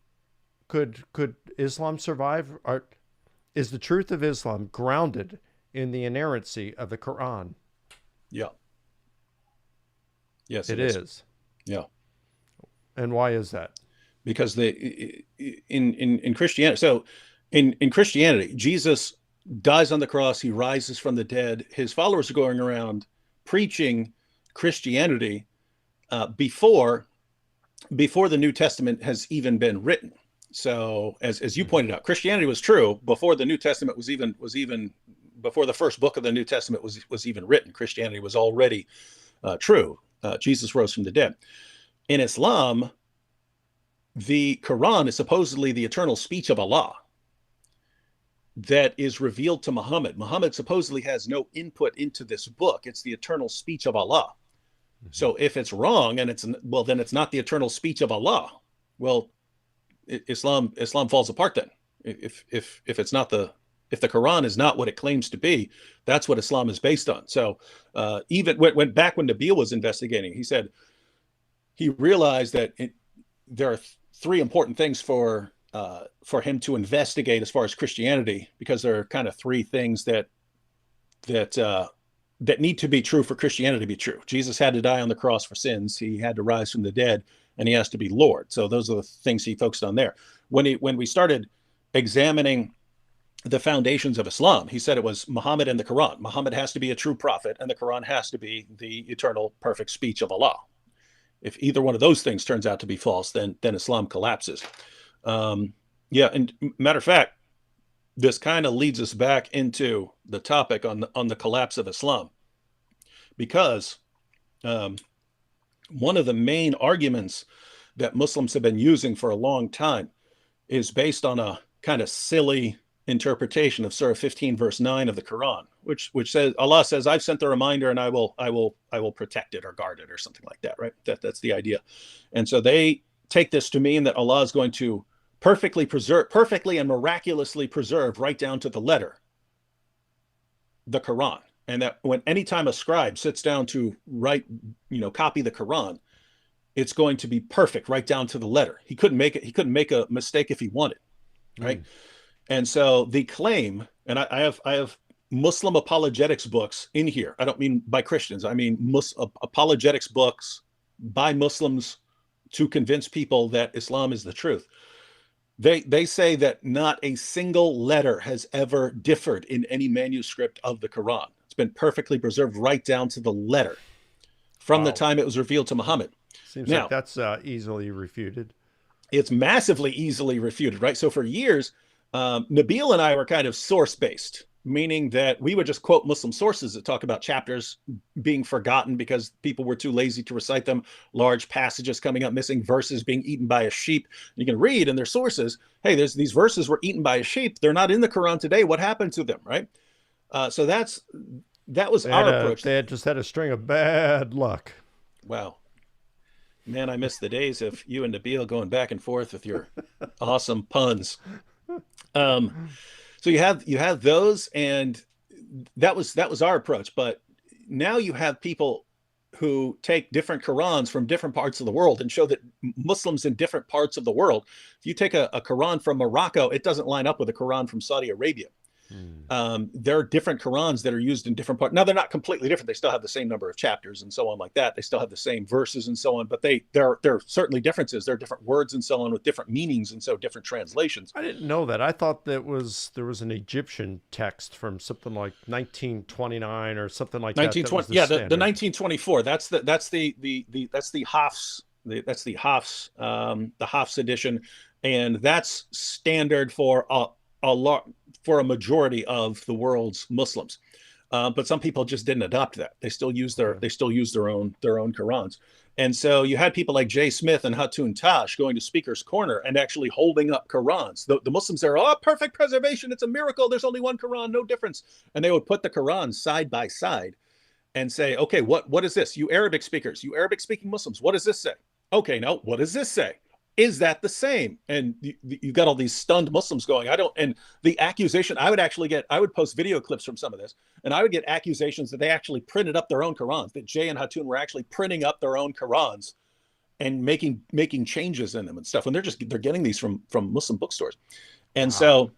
Islam survive? Or is the truth of Islam grounded in the inerrancy of the Quran? Yeah. Yes, it is. Yeah. And why is that? Because in Christianity, so in Christianity, Jesus dies on the cross, he rises from the dead. His followers are going around preaching Christianity before the New Testament has even been written. So as you pointed out, Christianity was true before the New Testament was even before the first book of the New Testament was even written. Christianity was already true. Jesus rose from the dead. In Islam, the Quran is supposedly the eternal speech of Allah that is revealed to Muhammad. Muhammad supposedly has no input into this book. It's the eternal speech of Allah. Mm-hmm. So if it's wrong and then it's not the eternal speech of Allah. Well, Islam falls apart then. If the Quran is not what it claims to be, that's what Islam is based on. So even when Nabeel was investigating, he said he realized that there are three important things for him to investigate as far as Christianity, because there are kind of three things that need to be true for Christianity to be true. Jesus had to die on the cross for sins. He had to rise from the dead, and he has to be Lord. So those are the things he focused on there. When we started examining the foundations of Islam, he said it was Muhammad and the Quran. Muhammad has to be a true prophet, and the Quran has to be the eternal perfect speech of Allah. If either one of those things turns out to be false, then Islam collapses. And matter of fact, this kind of leads us back into the topic on the collapse of Islam, because one of the main arguments that Muslims have been using for a long time is based on a kind of silly interpretation of Surah 15 verse 9 of the Quran, which says, Allah says, I've sent the reminder and I will protect it or guard it or something like that, right? That's the idea. And so they take this to mean that Allah is going to perfectly and miraculously preserve right down to the letter the Quran. And that anytime a scribe sits down to write, copy the Quran, it's going to be perfect right down to the letter. He couldn't make a mistake if he wanted, right? And so the claim, and I have Muslim apologetics books in here. I don't mean by Christians. I mean apologetics books by Muslims to convince people that Islam is the truth. They say that not a single letter has ever differed in any manuscript of the Quran. It's been perfectly preserved right down to the letter from the Wow. time it was revealed to Muhammad. Seems like Now, that's easily refuted. it's massively easily refuted, right? So for years, Nabil and I were kind of source based, meaning that we would just quote Muslim sources that talk about chapters being forgotten because people were too lazy to recite them, large passages coming up missing, verses being eaten by a sheep. You can read in their sources, hey, there's these verses were eaten by a sheep. They're not in the Quran today. What happened to them, right? So that was our approach. They had just had a string of bad luck. Wow. Man, I miss the days of you and Nabil going back and forth with your awesome puns. Um, so you have those, and that was our approach. But now you have people who take different Qurans from different parts of the world and show that Muslims in different parts of the world, if you take a Quran from Morocco, it doesn't line up with a Quran from Saudi Arabia. There are different Qurans that are used in different parts. Now they're not completely different. They still have the same number of chapters and so on like that. They still have the same verses and so on, but there are certainly differences. There are different words and so on with different meanings and so different translations. I didn't know that. I thought there was an Egyptian text from something like 1929 or something like that. That was 1920, yeah, the standard. 1924. That's the Hafs. That's the Hafs, the Hafs edition, and that's standard for a lot, for a majority of the world's Muslims. But some people just didn't adopt that. They still use their own Qurans. And so you had people like Jay Smith and Hatun Tash going to Speaker's Corner and actually holding up Qurans. The Muslims are, oh, perfect preservation. It's a miracle. There's only one Quran, no difference. And they would put the Qurans side by side and say, okay, what is this? You Arabic speakers, you Arabic speaking Muslims, what does this say? Okay, now what does this say? Is that the same? And you got all these stunned Muslims going, and the accusation, I would post video clips from some of this, and I would get accusations that they actually printed up their own Qurans, that Jay and Hatun were actually printing up their own Qurans and making changes in them and stuff. And they're getting these from Muslim bookstores. And so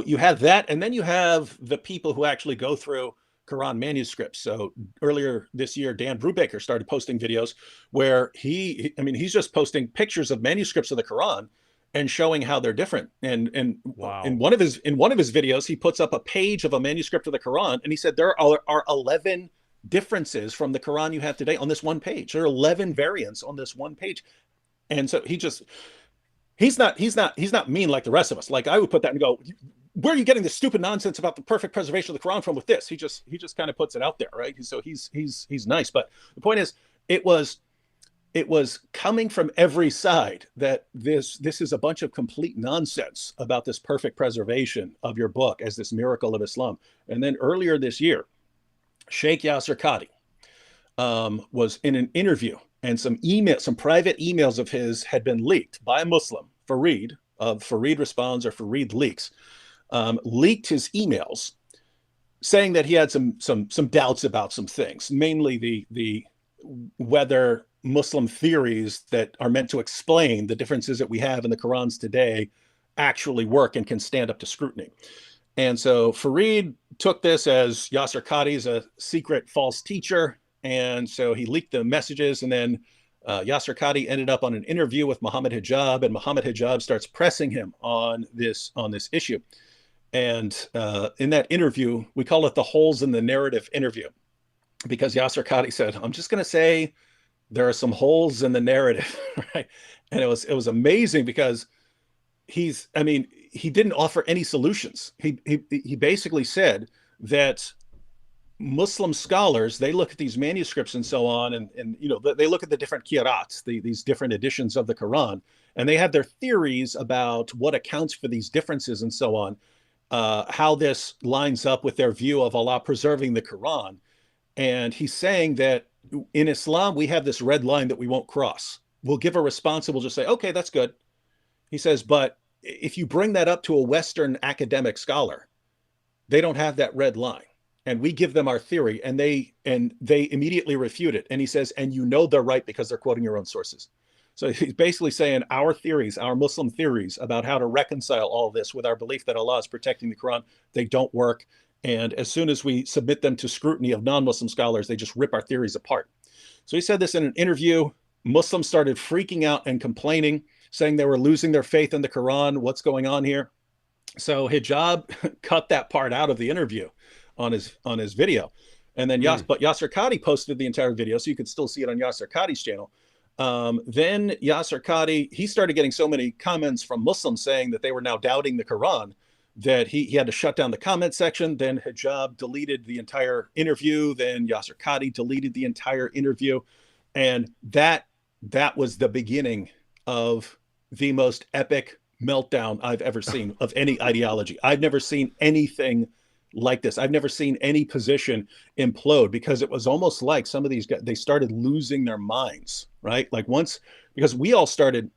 you have that, and then you have the people who actually go through Quran manuscripts. So earlier this year, Dan Brubaker started posting videos where he's just posting pictures of manuscripts of the Quran and showing how they're different. And Wow. in one of his videos, he puts up a page of a manuscript of the Quran, and he said there are 11 differences from the Quran you have today on this one page. There are 11 variants on this one page. And so he's not mean like the rest of us. Like I would put that and go, where are you getting this stupid nonsense about the perfect preservation of the Quran from with this? He just kind of puts it out there, right? So he's nice. But the point is, it was coming from every side that this is a bunch of complete nonsense about this perfect preservation of your book as this miracle of Islam. And then earlier this year, Sheikh Yasser Qadi was in an interview, and some private emails of his had been leaked by a Muslim, Fareed, of Fareed Responds or Fareed Leaks, leaked his emails saying that he had some doubts about some things, mainly the whether Muslim theories that are meant to explain the differences that we have in the Qurans today actually work and can stand up to scrutiny. And so Fareed took this as Yasser Qadi is a secret false teacher, and so he leaked the messages, and then Yasser Qadi ended up on an interview with Muhammad Hijab, and Muhammad Hijab starts pressing him on this issue. And in that interview, we call it the holes in the narrative interview, because Yasser Qadi said, I'm just going to say there are some holes in the narrative, right? And it was amazing because he didn't offer any solutions. He basically said that Muslim scholars, they look at these manuscripts and so on, and they look at the different qira'ats, these different editions of the Quran, and they have their theories about what accounts for these differences and so on, how this lines up with their view of Allah preserving the Quran. And he's saying that in Islam, we have this red line that we won't cross. We'll give a response and we'll just say, okay, that's good. He says, but if you bring that up to a Western academic scholar, they don't have that red line. And we give them our theory, and they immediately refute it. And he says, and they're right because they're quoting your own sources. So he's basically saying our theories, our Muslim theories about how to reconcile all this with our belief that Allah is protecting the Quran, they don't work. And as soon as we submit them to scrutiny of non-Muslim scholars, they just rip our theories apart. So he said this in an interview. Muslims started freaking out and complaining, saying they were losing their faith in the Quran. What's going on here? So Hijab cut that part out of the interview on his video, and then but Yasser Qadi posted the entire video, so you could still see it on Yasser Qadi's channel. Then Yasser Qadi, he started getting so many comments from Muslims saying that they were now doubting the Quran that he had to shut down the comment section. Then Hijab deleted the entire interview. Then Yasser Qadi deleted the entire interview, and that was the beginning of the most epic meltdown I've ever seen of any ideology. I've never seen anything like this. I've never seen any position implode, because it was almost like some of these guys, they started losing their minds, right? Like once, because we all started,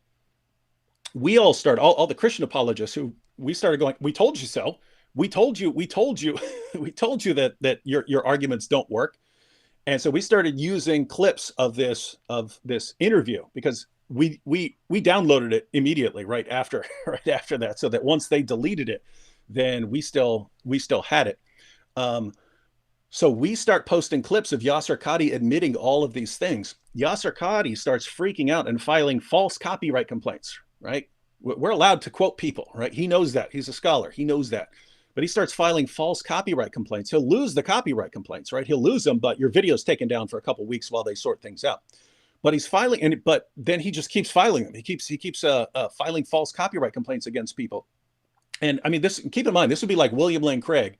all the Christian apologists who we started going, we told you so. We told you, we told you that your arguments don't work. And so we started using clips of this interview, because we downloaded it immediately right after that, so that once they deleted it, then we still had it. So we start posting clips of Yasser Qadi admitting all of these things. Yasser Qadi starts freaking out and filing false copyright complaints, right? We're allowed to quote people, right? He knows that. He's a scholar. He knows that. But he starts filing false copyright complaints. He'll lose the copyright complaints, right? He'll lose them, but your video's taken down for a couple of weeks while they sort things out. But he's filing, but then he just keeps filing them. He keeps filing false copyright complaints against people. And I mean, keep in mind, this would be like William Lane Craig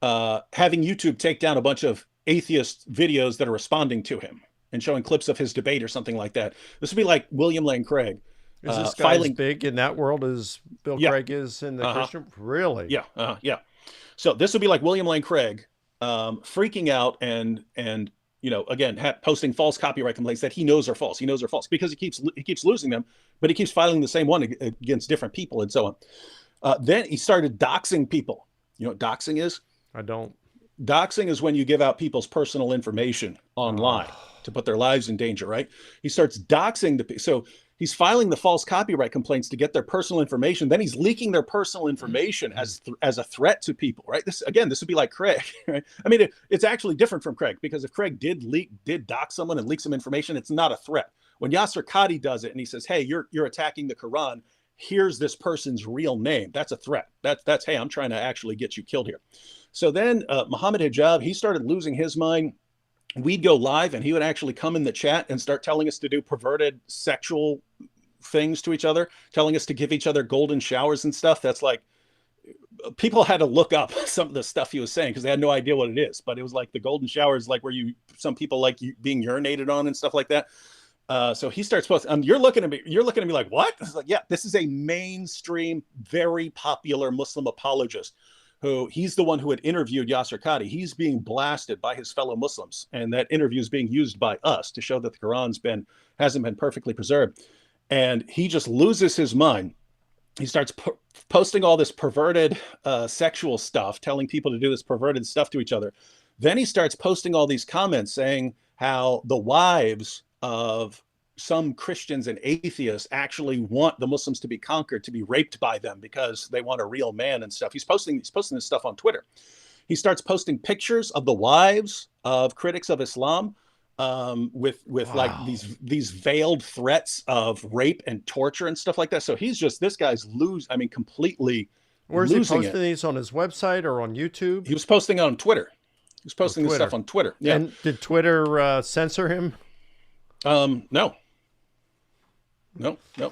having YouTube take down a bunch of atheist videos that are responding to him and showing clips of his debate or something like that. This would be like William Lane Craig. Is this guy as big in that world as Bill Craig is in the Christian? Really? Yeah. Yeah. So this would be like William Lane Craig freaking out and again, posting false copyright complaints that he knows are false. He knows are false because he keeps losing them, but he keeps filing the same one against different people and so on. Then he started doxing people. You know what doxing is? I don't. Doxing is when you give out people's personal information online to put their lives in danger, right? He starts doxing so he's filing the false copyright complaints to get their personal information. Then he's leaking their personal information as a threat to people, right? This would be like Craig, right? I mean, it's actually different from Craig, because if Craig did dox someone and leak some information, it's not a threat. When Yasser Qadi does it and he says, hey, you're attacking the Quran, here's this person's real name, that's a threat. That's hey, I'm trying to actually get you killed here. So then Muhammad Hijab, he started losing his mind. We'd go live and he would actually come in the chat and start telling us to do perverted sexual things to each other, telling us to give each other golden showers and stuff. That's like, people had to look up some of the stuff he was saying because they had no idea what it is. But it was like the golden showers, like where some people like being urinated on and stuff like that. So he starts posting. You're looking at me like, what? It's like, yeah, this is a mainstream, very popular Muslim apologist. He's the one who had interviewed Yasser Qadi. He's being blasted by his fellow Muslims, and that interview is being used by us to show that the Quran's hasn't been perfectly preserved. And he just loses his mind. He starts posting all this perverted sexual stuff, telling people to do this perverted stuff to each other. Then he starts posting all these comments saying how the wives of some Christians and atheists actually want the Muslims to be conquered, to be raped by them because they want a real man and stuff. He's posting this stuff on Twitter. He starts posting pictures of the wives of critics of Islam with wow, like these veiled threats of rape and torture and stuff like that. So this guy's completely. Where's he posting these, on his website or on YouTube? He was posting on Twitter. He was posting this stuff on Twitter. Yeah. And did Twitter censor him? No.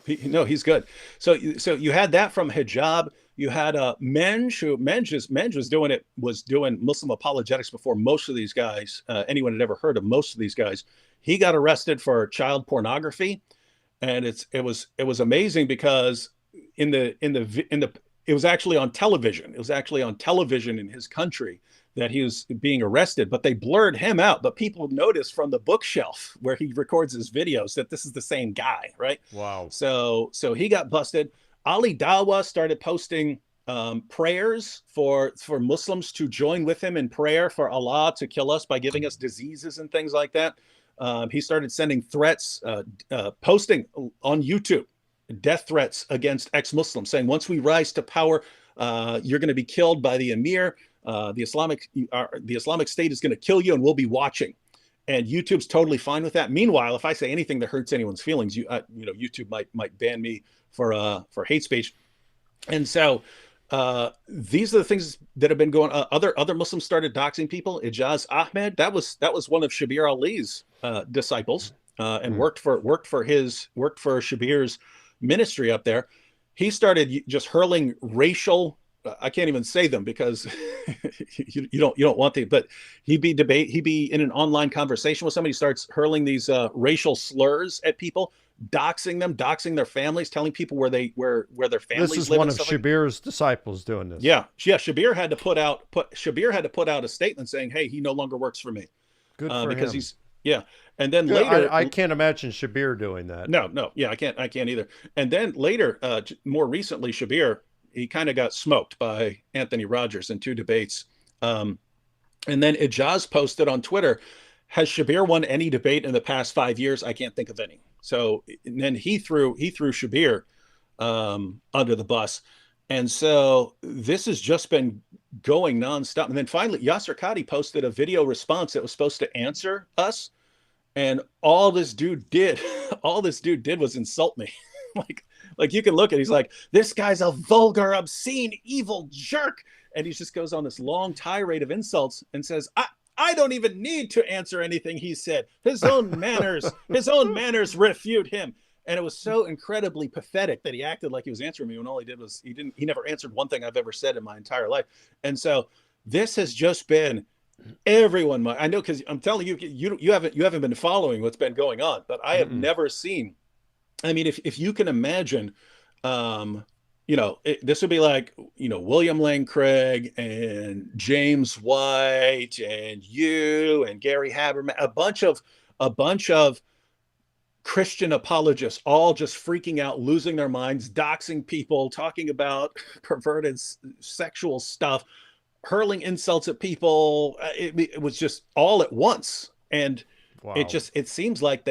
He's good. So you had that from Hijab. You had Menge was doing Muslim apologetics before most of these guys, anyone had ever heard of most of these guys. He got arrested for child pornography, and it was amazing because it was actually on television. It was actually on television in his country that he was being arrested, but they blurred him out. But people noticed from the bookshelf where he records his videos that this is the same guy, right? Wow. So he got busted. Ali Dawah started posting prayers for Muslims to join with him in prayer for Allah to kill us by giving us diseases and things like that. He started sending threats, posting on YouTube, death threats against ex-Muslims, saying, once we rise to power, you're going to be killed by the emir. The Islamic State is going to kill you, and we'll be watching. and YouTube's totally fine with that. Meanwhile, if I say anything that hurts anyone's feelings, YouTube might ban me for hate speech. And so these are the things that have been going. Other Muslims started doxing people. Ijaz Ahmed, that was one of Shabir Ali's disciples, and worked for Shabir's ministry up there. He started just hurling racial. I can't even say them because you don't want to. But he'd be in an online conversation with somebody, starts hurling these racial slurs at people, doxing them, doxing their families, telling people where their families live. This is one of Shabir's disciples doing this. Yeah. Shabir had to put out a statement saying, "Hey, he no longer works for me." Good for because him. he's And then later, I can't imagine Shabir doing that. No, yeah, I can't either. And then later, more recently, Shabir, he kind of got smoked by Anthony Rogers in 2 debates. And then Ijaz posted on Twitter, "Has Shabir won any debate in the past 5 years? I can't think of any." So and then he threw Shabir under the bus. And so this has just been going nonstop. And then finally, Yasser Qadi posted a video response that was supposed to answer us. And all this dude did was insult me. like you can look at it, he's like, "This guy's a vulgar, obscene, evil jerk." And he just goes on this long tirade of insults and says, I don't even need to answer anything he said. His own manners refute him. And it was so incredibly pathetic that he acted like he was answering me when all he did was he never answered one thing I've ever said in my entire life. And so this has just been everyone. I know, because I'm telling you, you haven't been following what's been going on, but I have never seen. I mean, if you can imagine, this would be like, William Lane Craig and James White and you and Gary Habermas, a bunch of Christian apologists, all just freaking out, losing their minds, doxing people, talking about perverted sexual stuff, hurling insults at people. It was just all at once. And wow. It seems like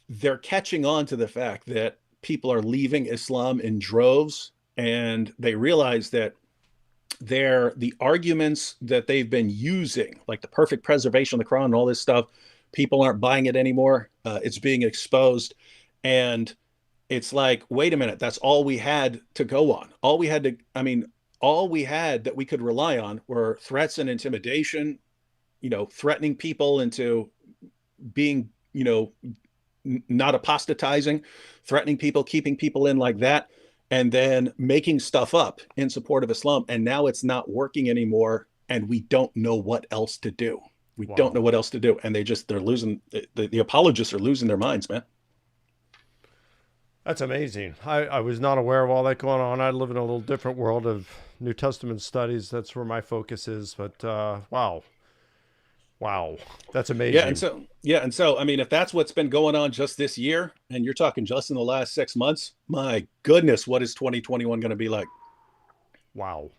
they're catching on to the fact that people are leaving Islam in droves, and they realize that the arguments that they've been using, like the perfect preservation of the Quran and all this stuff, people aren't buying it anymore. It's being exposed. And it's like, wait a minute, that's all we had to go on. All we had that we could rely on were threats and intimidation, threatening people into being, not apostatizing, threatening people, keeping people in like that, and then making stuff up in support of Islam. And now it's not working anymore. And we don't know what else to do. We don't know what else to do. And they're losing, the apologists are losing their minds, man. That's amazing. I was not aware of all that going on. I live in a little different world of New Testament studies. That's where my focus is. But wow, that's amazing. And so, I mean, if that's what's been going on just this year, and you're talking just in the last 6 months, my goodness, what is 2021 going to be like? Wow.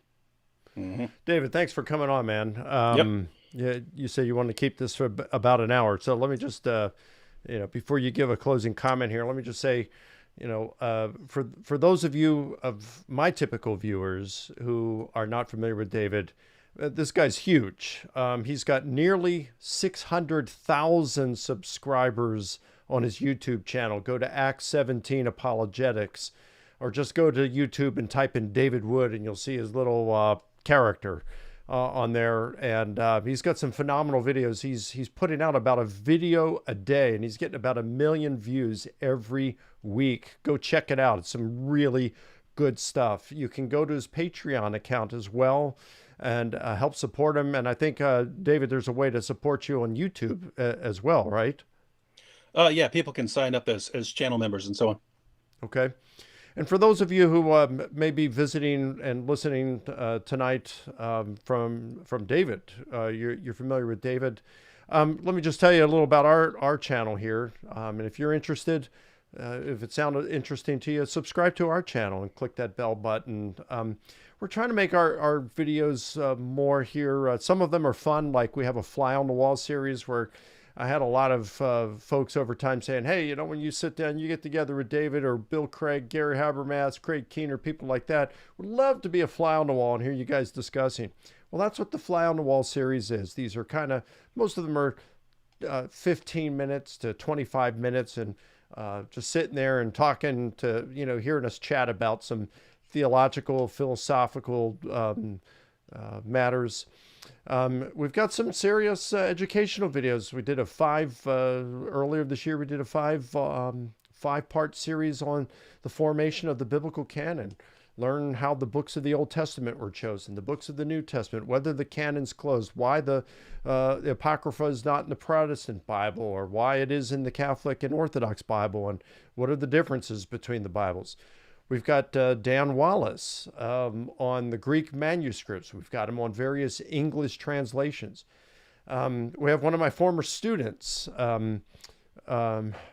Mm-hmm. David, thanks for coming on, man. Yeah, you say you want to keep this for about an hour. So let me just, before you give a closing comment here, let me just say, for those of you of my typical viewers who are not familiar with David, this guy's huge. He's got nearly 600,000 subscribers on his YouTube channel. Go to Acts 17 Apologetics, or just go to YouTube and type in David Wood, and you'll see his little character on there. And he's got some phenomenal videos. He's putting out about a video a day, and he's getting about 1 million views every week. Go check it out. It's some really good stuff. You can go to his Patreon account as well and help support him. And I think, David, there's a way to support you on YouTube as well, right? Yeah, people can sign up as channel members and so on. Okay. And for those of you who may be visiting and listening tonight from David, you're familiar with David. Let me just tell you a little about our channel here. And if you're interested, if it sounded interesting to you, subscribe to our channel and click that bell button. We're trying to make our videos more here. Some of them are fun, like we have a Fly on the Wall series where I had a lot of folks over time saying, hey, when you sit down, you get together with David or Bill Craig, Gary Habermas, Craig Keener, people like that, would love to be a fly on the wall and hear you guys discussing. Well, that's what the Fly on the Wall series is. These are kind of, most of them are 15 minutes to 25 minutes, and just sitting there and talking to, hearing us chat about some theological, philosophical matters. We've got some serious educational videos. We did earlier this year. We did a five-part series on the formation of the biblical canon. Learn how the books of the Old Testament were chosen, the books of the New Testament, whether the canon's closed, why the Apocrypha is not in the Protestant Bible, or why it is in the Catholic and Orthodox Bible, and what are the differences between the Bibles. We've got Dan Wallace on the Greek manuscripts. We've got him on various English translations. We have one of my former students,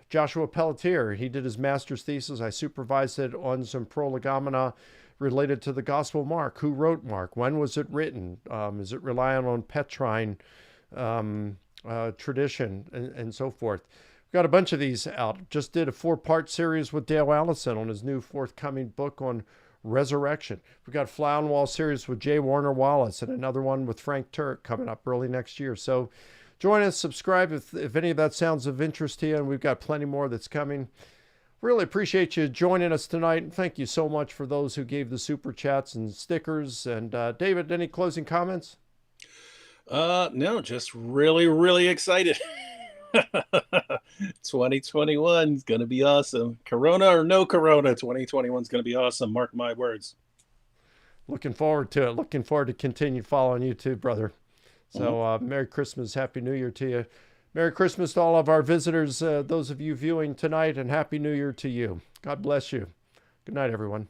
Joshua Pelletier. He did his master's thesis. I supervised it on some prolegomena related to the Gospel of Mark. Who wrote Mark? When was it written? Is it relying on Petrine tradition and so forth? We've got a bunch of these out. Just did a 4-part series with Dale Allison on his new forthcoming book on resurrection. We've got a Fly on the Wall series with J. Warner Wallace and another one with Frank Turek coming up early next year. So join us, subscribe if any of that sounds of interest to you, and we've got plenty more that's coming. Really appreciate you joining us tonight, and thank you so much for those who gave the super chats and stickers. And David, any closing comments? No, just really, really excited. 2021 is going to be awesome. Corona or no Corona, 2021 is going to be awesome. Mark my words. Looking forward to it. Looking forward to continue following you too, brother. So Merry Christmas, Happy New Year to you. Merry Christmas to all of our visitors, those of you viewing tonight, and Happy New Year to you. God bless you. Good night, everyone.